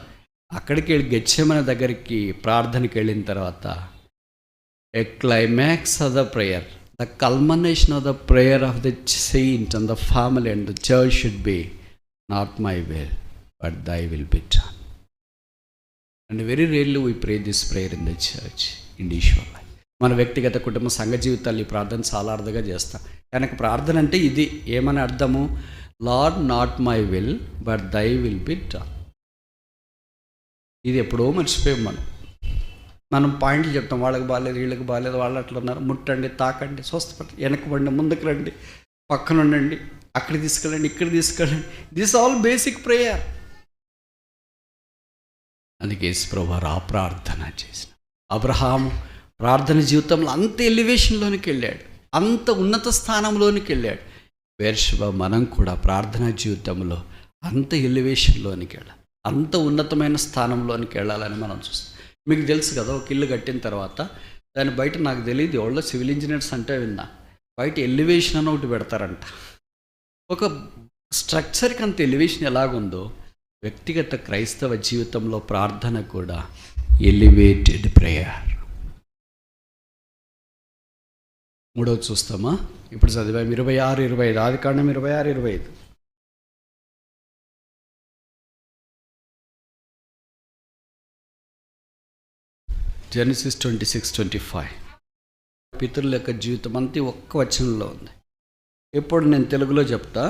అక్కడికి వెళ్ళి గెత్సేమనే దగ్గరికి ప్రార్థనకి వెళ్ళిన తర్వాత a climax of the prayer, the culmination of the prayer of the saint and the family and the church should be not my will but thy will be done. And very rarely we pray this prayer in the church, in individual life. మన వ్యక్తిగత కుటుంబ సంఘ జీవితాల్లో ఈ ప్రార్థన చాలా అర్థంగా చేస్తాం. కనుక ప్రార్థన అంటే ఇది ఏమని అర్థము? Lord not my will but thy will be done. ఇది ఎప్పుడో మర్చిపోయాం. మనం పాయింట్లు చెప్తాం, వాళ్ళకి బాగాలేదు, వీళ్ళకి బాగాలేదు, వాళ్ళు అట్లా ఉన్నారు, ముట్టండి, తాకండి, స్వస్థపడి, వెనక్కి ముందుకు రండి, పక్కన ఉండండి, అక్కడ తీసుకెళ్ళండి, ఇక్కడ తీసుకెళ్ళండి. This all basic prayer. అందుకే యేసు ప్రభువారు ఆ ప్రార్థన చేసిన. అబ్రహాము ప్రార్థన జీవితంలో అంత ఎలివేషన్లోనికి వెళ్ళాడు. అంత ఉన్నత స్థానంలోనికి వెళ్ళాడు. బెర్షెబా మనం కూడా ప్రార్థనా జీవితంలో అంత ఎలివేషన్లోనికి వెళ్ళాలి, అంత ఉన్నతమైన స్థానంలోనికి వెళ్ళాలని మనం చూస్తాం. మీకు తెలుసు కదా, ఒక ఇల్లు కట్టిన తర్వాత దాని బయట, నాకు తెలియదు ఎవరో సివిల్ ఇంజనీర్స్ అంటే విన్నా, బయట ఎలివేషన్ అని ఒకటి పెడతారంట. ఒక స్ట్రక్చర్కి అంత ఎలివేషన్ ఎలాగుందో వ్యక్తిగత క్రైస్తవ జీవితంలో ప్రార్థన కూడా ఎలివేటెడ్ ప్రేయర్. మూడవది చూస్తామా? ఇప్పుడు చదివాం 26-25, ఆదికాండం 26-25. జెనసిస్ 26-25. పితరుల యొక్క జీవితం అంతా ఒక్క వచనంలో ఉంది. ఇప్పుడు నేను తెలుగులో చెప్తా,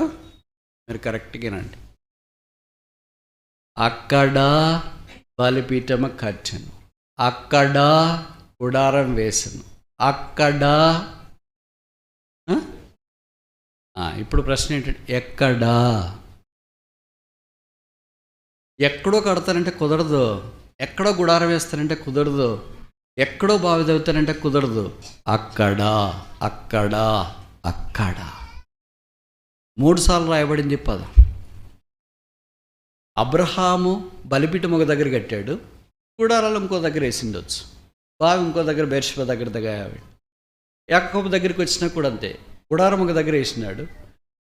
మీరు కరెక్ట్గా వినండి. అక్కడ బలిపీఠము కట్టెను, అక్కడ గుడారం వేసెను, అక్కడ. ఇప్పుడు ప్రశ్న ఏంటంటే ఎక్కడా? ఎక్కడో కడతానంటే కుదరదు, ఎక్కడో గుడారం వేస్తానంటే కుదరదు, ఎక్కడో బావి తవ్వుతానంటే కుదరదు. అక్కడ, అక్కడ, అక్కడ 3 సార్లు రాయబడింది పదం. అబ్రహాము బలిపీఠం ఒక దగ్గర కట్టాడు, గుడారాలు ఇంకో దగ్గర వేసిండొచ్చు, బావి ఇంకో దగ్గర బెర్షెబా దగ్గర యాకోబు దగ్గరికి వచ్చినా కూడా అంతే, గుడారం ఒక దగ్గర వేసినాడు.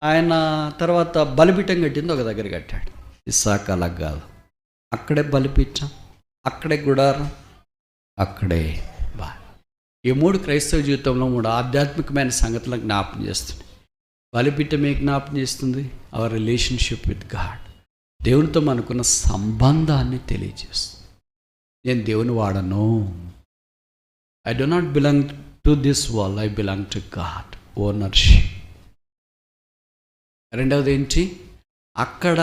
ఆయన తర్వాత బలిపీఠం కట్టింది ఒక దగ్గర కట్టాడు. ఇస్సాకు అలా కాదు, అక్కడే బలిపీఠం, అక్కడే గుడారం, అక్కడే బావి. ఈ 3 క్రైస్తవ జీవితంలో 3 ఆధ్యాత్మికమైన సంగతులను జ్ఞాపకం చేస్తుంది. బలిపీఠమే జ్ఞాపకం చేస్తుంది అవర్ రిలేషన్షిప్ విత్ గాడ్, దేవునితో మనకున్న సంబంధాన్ని తెలియజేస్తుంది. నేను దేవుని వాడను, I do not belong to this world, I belong to God, ownership. రెండవది ఏంటి? అక్కడ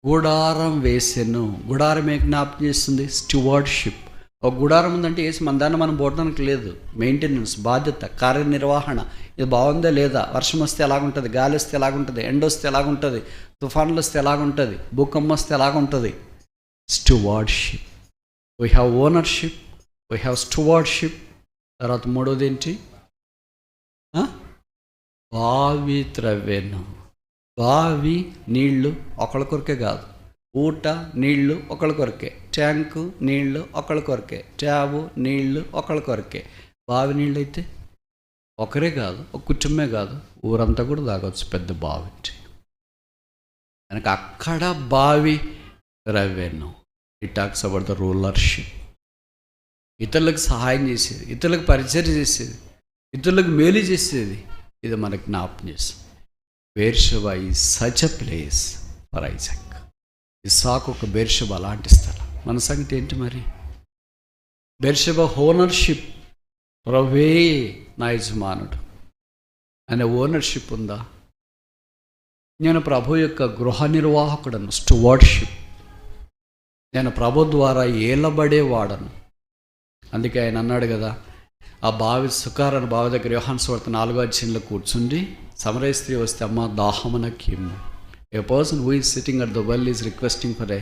గుడారం వేసెను, గుడారం ఏ జ్ఞాపకం చేస్తుంది? స్టివార్డ్షిప్. ఒక గుడారం ఉందంటే వేసి మన దాన్ని మనం పోవడానికి లేదు, మెయింటెనెన్స్, బాధ్యత, కార్యనిర్వహణ. ఇది బాగుందా లేదా, వర్షం వస్తే ఎలాగుంటుంది, గాలి వస్తే ఎలాగుంటుంది, ఎండ వస్తే ఎలాగుంటుంది, తుఫాన్లు వస్తే ఎలాగుంటుంది, భూకంపం వస్తే ఎలాగుంటుంది. Stewardship. We have ownership, we have stewardship. తర్వాత మూడోది ఏంటి? బావి త్రవ్వెను. బావి నీళ్లు ఒకళ్ళ కొరకే కాదు, ఊట నీళ్లు ఒకళ్ళ కొరకే, ట్యాంకు నీళ్లు ఒకళ్ళ కొరకే, ట్యాబు నీళ్లు ఒకళ్ళ కొరకే. బావి నీళ్ళు అయితే ఒకరే కాదు, ఒక కుటుంబమే కాదు, ఊరంతా కూడా తాగొచ్చు పెద్ద బావి. కనుక అక్కడ బావి త్రవ్వెను. It talks about the rulership. ఇతరులకు సహాయం చేసేది, ఇతరులకు పరిచయం చేసేది, ఇతరులకు మేలు చేసేది, ఇది మనకు జ్ఞాపకం చేస్తుంది. Beersheba is such a place for Isaac. ఇస్సాకు ఒక బెర్షెబా అలాంటి స్థలం. మన సంగతి ఏంటి మరి? బెర్షెబా ఓనర్షిప్, ప్రభువే నా యజమానుడు అనే ఓనర్షిప్ ఉందా? నేను ప్రభు యొక్క గృహ నిర్వాహకుడను, స్టువార్డ్షిప్. నేను ప్రభు ద్వారా ఏలబడేవాడను. అందుకే ఆయన అన్నాడు కదా, ఆ బావి సుకారని బావి దగ్గర యోహాను సువార్త 4వ అధ్యాయంలో కూర్చుండి సమరయ స్త్రీ వస్తే, అమ్మ దాహమునకిమ్ము. A person who is sitting at the well is requesting for a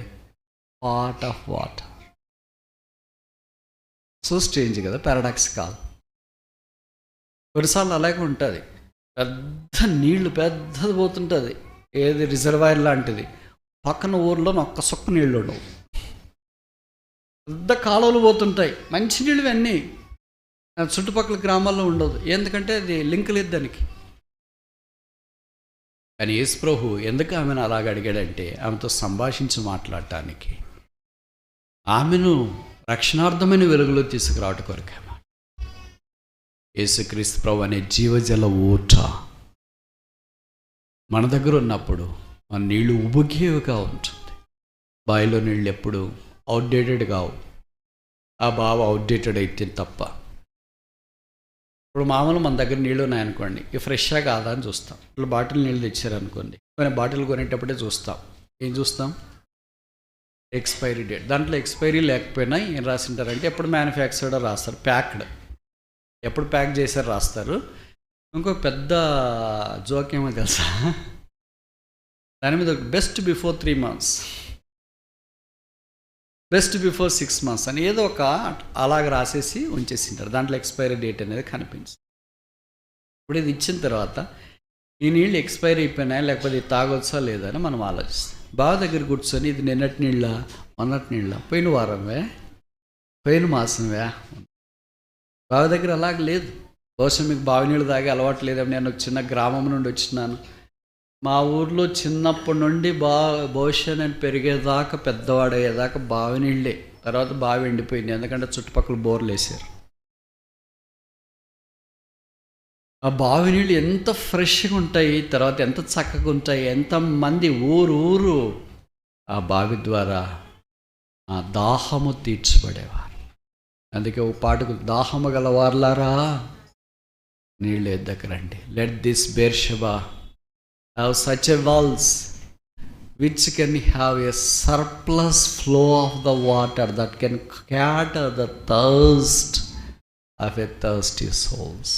part of water. So strange కదా, పారాడాక్స్ కాదు. కొన్నిసార్లు అలాగే ఉంటుంది, పెద్ద నీళ్లు పెద్దది పోతుంటుంది, ఏది రిజర్వాయర్ లాంటిది, పక్కన ఊర్లో ఒక్క సొక్క నీళ్ళు ఉండవు, పెద్ద కాలువలు పోతుంటాయి, మంచి నీళ్ళు ఇవన్నీ, చుట్టుపక్కల గ్రామాల్లో ఉండదు. ఎందుకంటే అది లింక్ లేదు దానికి. కానీ యేసు ప్రభు ఎందుకు ఆమెను అలాగ అడిగాడంటే, ఆమెతో సంభాషించి మాట్లాడటానికి, ఆమెను రక్షణార్థమైన వెలుగులో తీసుకురావటం కొరకే. యేసుక్రీస్తు ప్రభు అనే జీవజల ఊట మన దగ్గర ఉన్నప్పుడు మన నీళ్లు ఉబుకేవిగా ఉంటుంది. బావిలో నీళ్ళు ఎప్పుడు అవుట్డేటెడ్ కావు, ఆ బావి అవుట్డేటెడ్ అయితే తప్ప. ఇప్పుడు మామూలు మన దగ్గర నీళ్ళు ఉన్నాయనుకోండి, ఇవి ఫ్రెష్గా కాదా అని చూస్తాం. ఇప్పుడు బాటిల్ నీళ్ళు తెచ్చారనుకోండి, కొన్ని బాటిల్ కొనేటప్పుడే చూస్తాం. ఏం చూస్తాం? Expiry date. దాంట్లో ఎక్స్పైరీ లేకపోయినా ఏం రాసింటారంటే ఎప్పుడు మ్యానుఫ్యాక్చర్డ్ రాస్తారు, ప్యాక్డ్, ఎప్పుడు ప్యాక్ చేశారు రాస్తారు. ఇంకో పెద్ద జోక్యమో తెలుసా, దాని మీద best before 3 months. Best before 6 months అని ఏదో ఒక అలాగ రాసేసి ఉంచేసింటారు. దాంట్లో ఎక్స్పైరీ డేట్ అనేది కనిపించింది. ఇప్పుడు ఇది ఇచ్చిన తర్వాత ఈ నీళ్ళు ఎక్స్పైరీ అయిపోయినాయా లేకపోతే ఇది తాగొచ్చా లేదా అని మనం ఆలోచిస్తాం. బావి దగ్గర కూర్చొని ఇది నిన్నటి నీళ్ళ, మొన్నటి నీళ్ళ, పోయిన వారంవే, పోయిన మాసంవే. బావి దగ్గర అలాగ లేదు. బహుశా మీకు బావి నీళ్ళు తాగే అలవాటు లేదని, నేను ఒక చిన్న గ్రామం నుండి వచ్చినాను. మా ఊర్లో చిన్నప్పటి నుండి బహుశా నేను పెరిగేదాకా, పెద్దవాడయ్యేదాకా బావి నీళ్ళే. తర్వాత బావి ఎండిపోయింది, ఎందుకంటే చుట్టుపక్కల బోర్లు వేసారు. ఆ బావి నీళ్ళు ఎంత ఫ్రెష్గా ఉంటాయి, తర్వాత ఎంత చక్కగా ఉంటాయి. ఎంతమంది ఊరు ఆ బావి ద్వారా ఆ దాహము తీర్చబడేవారు. అందుకే ఓ పాటకు, దాహము గలవార్లారా నీళ్ళు ఎద్దకరండి. Let this Beersheba have such a wells which can have a surplus flow of the water that can cater the thirst of a thirsty souls.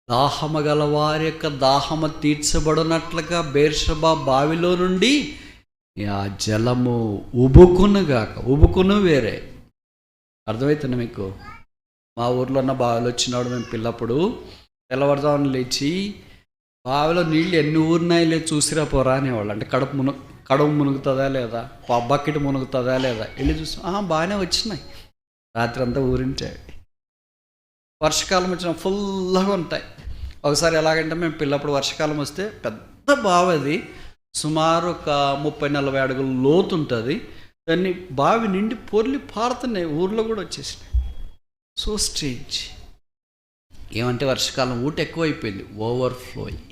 దాహము గల వారి యొక్క దాహము తీర్చబడినట్లుగా బేర్షెబా బావిలో నుండి ఆ జలము ఉబుకునుగాక. ఉబుకును వేరే అర్థమవుతుంది మీకు. మా ఊర్లో ఉన్న బావిలో వచ్చినప్పుడు మేము పిల్లప్పుడు తెల్లవారుజామున లేచి బావిలో నీళ్ళు ఎన్ని ఊరినాయి లేదు చూసిరా పోరా అనేవాళ్ళు. అంటే కడుపు మునుగుతుందా లేదా, బకెట్ మునుగుతుందా లేదా వెళ్ళి చూసి బాగానే వచ్చినాయి. రాత్రి అంతా ఊరింటాయి. వర్షాకాలం వచ్చిన ఫుల్గా ఉంటాయి. ఒకసారి ఎలాగంటే మేము పిల్లప్పుడు వర్షాకాలం వస్తే పెద్ద బావి, అది సుమారు ఒక 30-40 అడుగుల లోతు ఉంటుంది. దాన్ని బావి నిండి పొర్లి పారుతున్నాయి, ఊర్లో కూడా వచ్చేసినాయి. So strange. ఏమంటే వర్షాకాలం ఊట ఎక్కువైపోయింది, ఓవర్ఫ్లోయింగ్.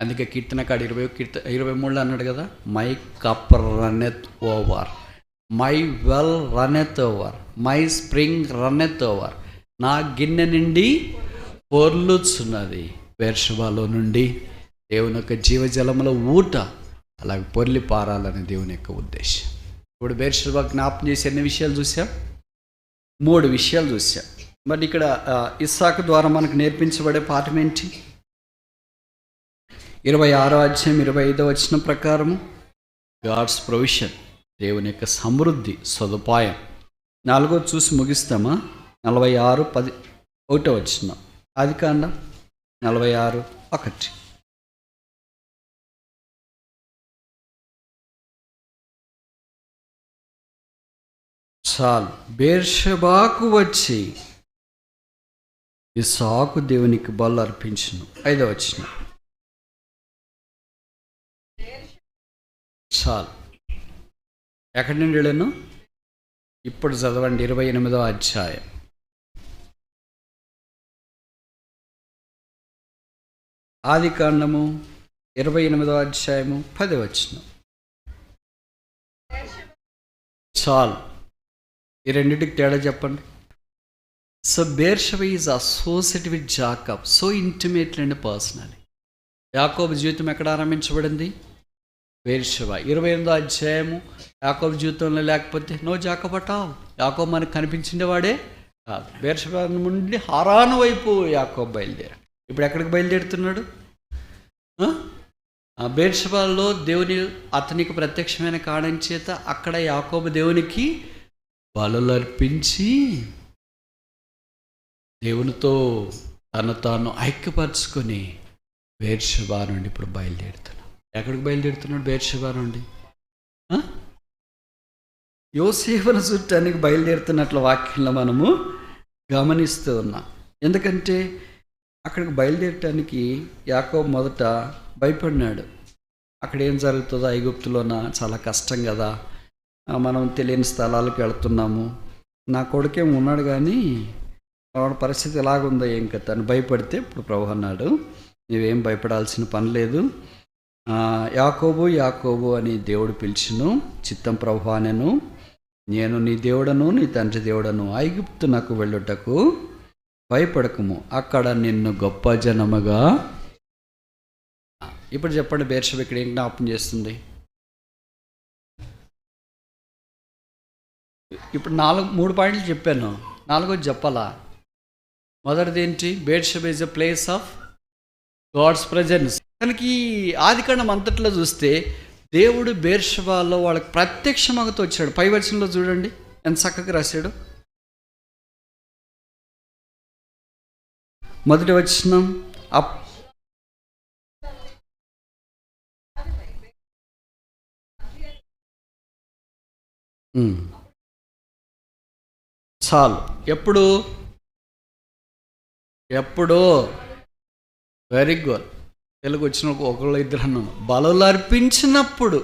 అందుకే కీర్తనకాడు 23 అన్నాడు కదా, my cup runneth over, my well runneth over, my spring runneth over. నా గిన్నె నిండి పొర్లుచున్నది. బేర్షెబాలో నుండి దేవుని యొక్క జీవజలముల ఊట అలాగే పొర్లి పారాలని దేవుని యొక్క ఉద్దేశం. ఇప్పుడు బేర్షెబా జ్ఞాపకం చేసి ఎన్ని విషయాలు చూసాం? 3 విషయాలు చూసాం. మరి ఇక్కడ ఇస్సాకు ద్వారా మనకు నేర్పించబడే పాఠం ఏంటి? 26వ అధ్యాయం 25వ వచనం ప్రకారము గాడ్స్ ప్రొవిషన్, దేవుని యొక్క సమృద్ధి, సదుపాయం. 4వ చూసి ముగిస్తామా? 46:1 వచనం, ఆదికాండం 46:1. చాలు, బేర్షెబాకు వచ్చి ఇస్సాకు దేవునికి బలు అర్పించును. 5వ వచనం. చాలు. ఎక్కడి నుండి వెళ్ళాను? ఇప్పుడు చదవండి 28వ అధ్యాయం. ఆదికాండము 28వ అధ్యాయము 10వ వచనం. చాలు. ఈ రెండింటికి తేడా చెప్పండి. So Beersheba is associated with Jacob so intimately and personally. యాకోబు జీవితం ఎక్కడ ఆరంభించబడింది? బేర్షెబా. 28వ అధ్యాయము యాకోబు జీవితంలో లేకపోతే నో జాకబ్ అట్ ఆల్. యాకోబు మనకు కనిపించిండేవాడే కాదు. బేర్షెబా నుండి హారాను వైపు యాకోబు బయలుదేరాడు. ఇప్పుడు ఎక్కడికి బయలుదేరుతున్నాడు? బేర్షెబాలో దేవుని అతనికి ప్రత్యక్షమైన కారణం చేత అక్కడ యాకోబు దేవునికి బలులు అర్పించి దేవునితో తను తాను ఐక్యపరచుకొని బేర్షెబా నుండి ఇప్పుడు బయలుదేరుతున్నాడు. ఎక్కడికి బయలుదేరుతున్నాడు? బేర్షెబా నుండి యోసేపును చుట్టానికి బయలుదేరుతున్నట్లు వాక్యంలో మనము గమనిస్తూ ఉన్నాం. ఎందుకంటే అక్కడికి బయలుదేరటానికి యాకోబు మొదట భయపడినాడు. అక్కడ ఏం జరుగుతుందో, ఐగుప్తులోన చాలా కష్టం కదా, మనం తెలియని స్థలాలకు వెళ్తున్నాము, నా కొడుకేం ఉన్నాడు కానీ వాడి పరిస్థితి ఎలాగుందో ఏం కదా అని భయపడితే, ఇప్పుడు ప్రభు అన్నాడు నీవేం భయపడాల్సిన పని లేదు, యాకోబు యాకోబు అని దేవుడు పిలిచిను. చిత్తం ప్రభు అనెను, నేను నీ దేవుడను నీ తండ్రి దేవుడను, ఐగుప్తునకు వెళ్ళుటకు భయపడకము, అక్కడ నిన్ను గొప్ప జనముగా. ఇప్పుడు చెప్పండి, బేర్షెబా ఇక్కడ ఏం జ్ఞాపకం చేస్తుంది? ఇప్పుడు 3 పాయింట్లు చెప్పాను, 4వది చెప్పాలా? మొదటిది ఏంటి? Beersheba is a place of God's presence. కనుక ఈ ఆదికాండం అంతట్లో చూస్తే దేవుడు బేర్షెబాలో వాళ్ళకి ప్రత్యక్షమగుతూ వచ్చాడు. పై వచనంలో చూడండి ఎంత చక్కగా రాశాడు. మొదటి వచనం చాలు. ఎప్పుడు వెరీ గుడ్. తెలుగు వచ్చిన ఒకళ్ళు ఇద్దరు అన్నాను. బలులు అర్పించినప్పుడు.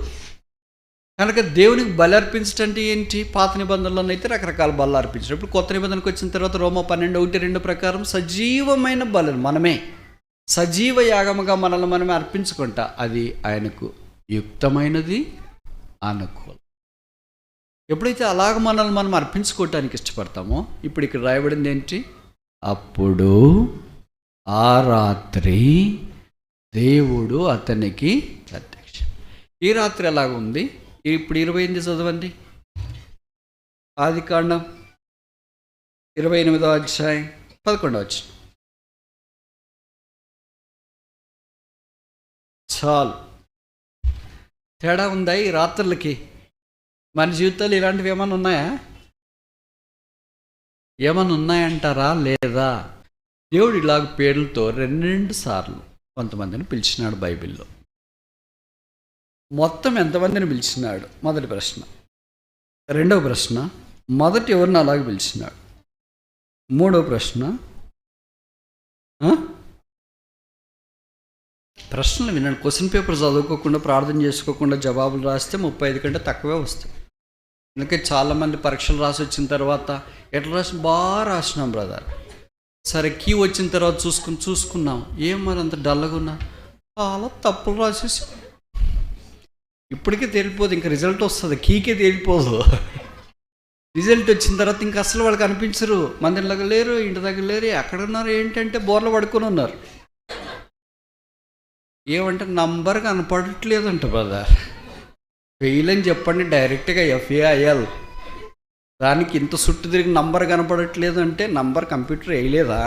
కనుక దేవునికి బలి అర్పించడం అంటే ఏంటి? పాత నిబంధనలో అయితే రకరకాల బలు అర్పించడం. ఇప్పుడు కొత్త నిబంధనకు వచ్చిన తర్వాత రోమా 12:1-2 ప్రకారం సజీవమైన బలు, మనమే సజీవ యాగముగా మనల్ని మనమే అర్పించుకుంటా. అది ఆయనకు యుక్తమైనది, అనుకూలం. ఎప్పుడైతే అలాగ మనల్ని మనం అర్పించుకోవటానికి ఇష్టపడతామో, ఇప్పుడు ఇక్కడ రాయబడింది ఏంటి? అప్పుడు ఆ రాత్రి దేవుడు అతనికి ప్రత్యక్షం. ఈ రాత్రి ఎలాగుంది? ఇప్పుడు 28 చదవండి. ఆదికాండం 28వ అధ్యాయం 11వ వచనం. చాలు. తేడా ఉందా ఈ రాత్రులకి? మన జీవితాలు ఇలాంటివి ఏమైనా ఉన్నాయా? ఏమైనా ఉన్నాయంటారా? లేదా? దేవుడు ఇలాగ పేర్లతో 2 సార్లు కొంతమందిని పిలిచినాడు బైబిల్లో. మొత్తం ఎంతమందిని పిలిచినాడు? మొదటి ప్రశ్న. రెండవ ప్రశ్న, మొదటి ఎవరిని అలాగే పిలిచినాడు? మూడవ ప్రశ్న, ప్రశ్నలు వినండి. క్వశ్చన్ పేపర్ చదువుకోకుండా, ప్రార్థన చేసుకోకుండా జవాబులు రాస్తే 35 కంటే తక్కువే వస్తాయి. అందుకే చాలామంది పరీక్షలు రాసి వచ్చిన తర్వాత ఎట్లా రాసి బాగా రాసినాం బ్రదర్, సరే కీ వచ్చిన తర్వాత చూసుకున్నాం, ఏం మరి అంత డల్గా ఉన్నా, చాలా తప్పులు రాసేసి ఇప్పటికే తేలిపోదు. ఇంకా రిజల్ట్ వస్తుంది, కీకే తేలిపోదు. రిజల్ట్ వచ్చిన తర్వాత ఇంకా అసలు వాళ్ళకి అనిపించరు. మంది దగ్గర లేరు, ఇంటి దగ్గర లేరు, ఎక్కడ ఉన్నారు ఏంటంటే బోర్లు పడుకొని ఉన్నారు. ఏమంటే నంబర్ కనపడట్లేదంట బ్రదర్. ఫెయిల్ అని చెప్పండి డైరెక్ట్గా, FAIL. దానికి ఇంత చుట్టూ తిరిగి నంబర్ కనపడట్లేదు అంటే నంబర్ కంప్యూటర్ వేయలేదా?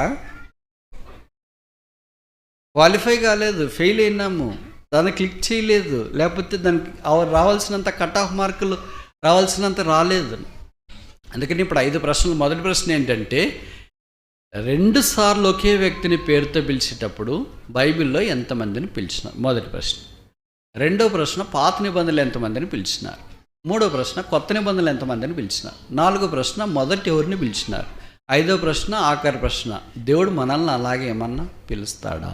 క్వాలిఫై కాలేదు, ఫెయిల్ అయినాము, దాన్ని క్లిక్ చేయలేదు, లేకపోతే దానికి రావాల్సినంత కట్ ఆఫ్ మార్కులు రావాల్సినంత రాలేదు. అందుకని ఇప్పుడు 5 ప్రశ్నలు. మొదటి ప్రశ్న ఏంటంటే, 2 సార్లు ఒకే వ్యక్తిని పేరుతో పిలిచేటప్పుడు బైబిల్లో ఎంతమందిని పిలిచినారు? మొదటి ప్రశ్న. రెండో ప్రశ్న, పాత నిబంధనలు ఎంతమందిని పిలిచినారు? మూడో ప్రశ్న, కొత్త నిబంధనలు ఎంతమందిని పిలిచినారు? నాలుగో ప్రశ్న, మొదటి ఎవరిని పిలిచినారు? ఐదో ప్రశ్న, ఆఖరి ప్రశ్న, దేవుడు మనల్ని అలాగే ఏమన్నా పిలుస్తాడా?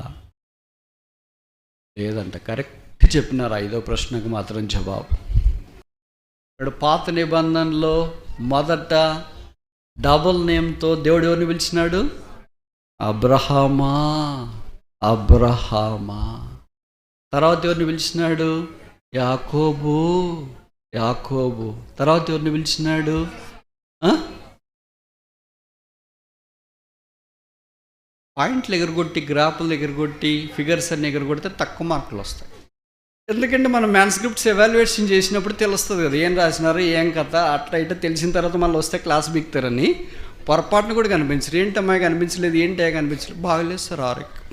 లేదంట. కరెక్ట్ చెప్పినారు. 5వ ప్రశ్నకు మాత్రం జవాబు. ఇప్పుడు పాత నిబంధనలో మొదట డబుల్ నేమ్తో దేవుడు ఎవరిని పిలిచినాడు? అబ్రహామా. తర్వాత ఎవరిని పిలిచినాడు? యాకోబు. తర్వాత ఎవరిని పిలిచినాడు? పాయింట్లు ఎగరగొట్టి, గ్రాఫ్లు ఎగరగొట్టి, ఫిగర్స్ అన్ని ఎగరగొడితే తక్కువ మార్కులు వస్తాయి. ఎందుకంటే మనం మ్యాన్స్క్రిప్ట్స్ ఎవాల్యుయేషన్ చేసినప్పుడు తెలుస్తుంది కదా, ఏం రాసినారు, ఏం కథ, అట్లా ఇట్లా తెలిసిన తర్వాత మళ్ళీ వస్తే క్లాస్ బిగుతారని పొరపాటును కూడా కనిపించరు. ఏంటి అమ్మాయి కనిపించలేదు, ఏంటి కనిపించలేదు, బాగలేదు సార్ ఆరోగ్యం.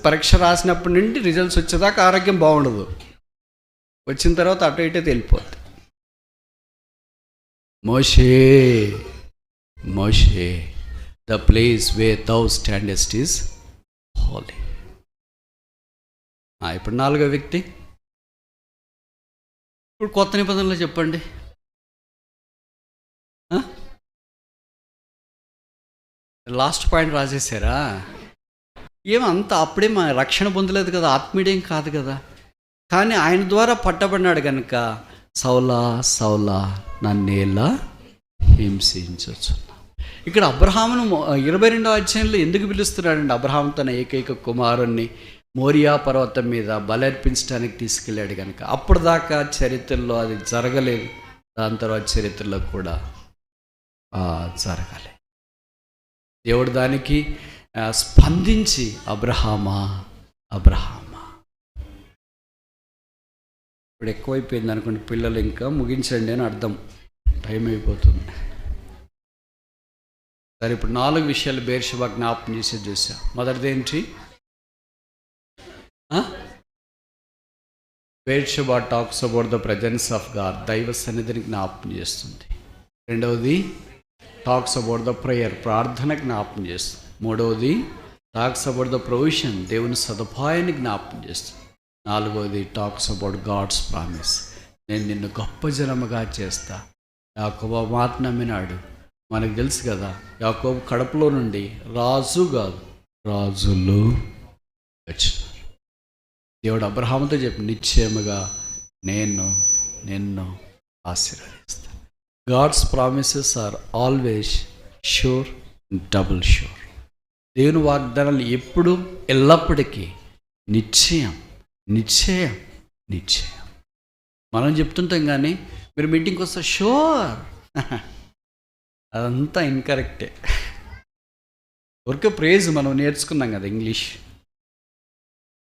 పరీక్ష రాసినప్పటి నుండి రిజల్ట్స్ వచ్చేదాకా ఆరోగ్యం బాగుండదు, వచ్చిన తర్వాత అటు ఇటే తెలిపోద్ది. మోషే the place where thou standest is holy. ఇప్పుడు 4వ వ్యక్తి. ఇప్పుడు కొత్త నిబంధనలో చెప్పండి. లాస్ట్ పాయింట్ రాసేసారా? ఏమంత అప్పుడే మా రక్షణ పొందలేదు కదా, ఆత్మీయుడేం కాదు కదా. కానీ ఆయన ద్వారా పట్టబడినాడు కనుక, సౌలా నన్నేలా హింసించవచ్చు. ఇక్కడ అబ్రహామును 22వ అధ్యాయంలో ఎందుకు పిలుస్తున్నాడండి? అబ్రహాం తన ఏకైక కుమారుణ్ణి మోరియా పర్వతం మీద బలర్పించడానికి తీసుకెళ్ళాడు కనుక. అప్పుడు దాకా చరిత్రలో అది జరగలేదు, దాని తర్వాత చరిత్రలో కూడా జరగాలి. దేవుడు దానికి స్పందించి అబ్రహామా. ఇప్పుడు ఎక్కువైపోయింది అనుకోండి పిల్లలు, ఇంకా ముగించండి అని అర్థం, టైం అయిపోతుంది. సరే, ఇప్పుడు 4 విషయాలు బేర్షెబా జ్ఞాపకం చేసేది చూసా. మొదటిది ఏంటి? Beersheba talks about the presence of God, దైవ సన్నిధిని జ్ఞాపకం చేస్తుంది. రెండవది టాక్స్ అబౌట్ ద ప్రేయర్, ప్రార్థన జ్ఞాపకం చేస్తుంది. మూడవది టాక్స్ అబౌట్ ద ప్రొవిజన్, దేవుని సదుపాయాన్ని జ్ఞాపకం చేస్తుంది. నాలుగవది టాక్స్ అబౌట్ గాడ్స్ ప్రామిస్, నేను నిన్ను గొప్ప జనముగా చేస్తా. యాకోబు మాట నమ్మినాడు. మనకు తెలుసు కదా, యాకోబు కడుపులో నుండి రాజు కాదు రాజులు వచ్చినారు. దేవుడు అబ్రహాముతో చెప్పి, నిశ్చయముగా నేను నిన్ను ఆశీర్వదిస్తాను. God's promises are always sure, double sure. దేవుని వాగ్దానాలు ఎప్పుడు ఎల్లప్పటికీ నిశ్చయం నిశ్చయం నిశ్చయం. మనం చెప్తుంటాం కానీ మీరు మీటింగ్కి వస్తే షూర్, అదంతా ఇన్కరెక్టే. ఊరికే ప్రేజ్ మనం నేర్చుకున్నాం కదా ఇంగ్లీష్.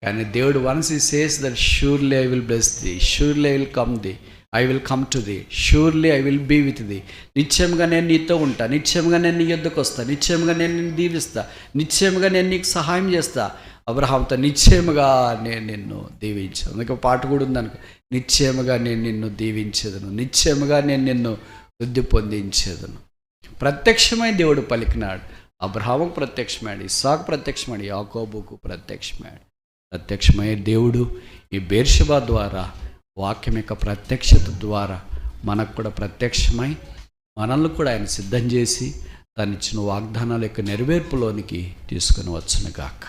కానీ దేవుడు once he says that surely I will bless thee, surely I will come thee, I will come to thee, surely I will be with thee. నిశ్చయంగా నేను నీతో ఉంటా, నిశ్చయంగా నేను నీ యొద్దకు వస్తా, నిశ్చయంగా నేను నిన్ను దీవిస్తా, నిశ్చయంగా నేను నీకు సహాయం చేస్తా. అబ్రహాంతో నిశ్చయముగా నేను నిన్ను దీవించాను. అందుకే పాట కూడా ఉందనుకో, నిశ్చయముగా నేను నిన్ను దీవించేదను, నిశ్చయముగా నేను నిన్ను వృద్ధి పొందించేదను. ప్రత్యక్షమై దేవుడు పలికినాడు. అబ్రహాముకు ప్రత్యక్షమాడు, ఇస్సాకు ప్రత్యక్షమాడు, యాకోబుకు ప్రత్యక్షమాడు. ప్రత్యక్షమయ్యే దేవుడు ఈ బేర్షెబా ద్వారా, వాక్యం యొక్క ప్రత్యక్షత ద్వారా మనకు కూడా ప్రత్యక్షమై మనల్ని కూడా ఆయన సిద్ధం చేసి తను ఇచ్చిన వాగ్దానాల యొక్క నెరవేర్పులోనికి తీసుకుని వచ్చును గాక.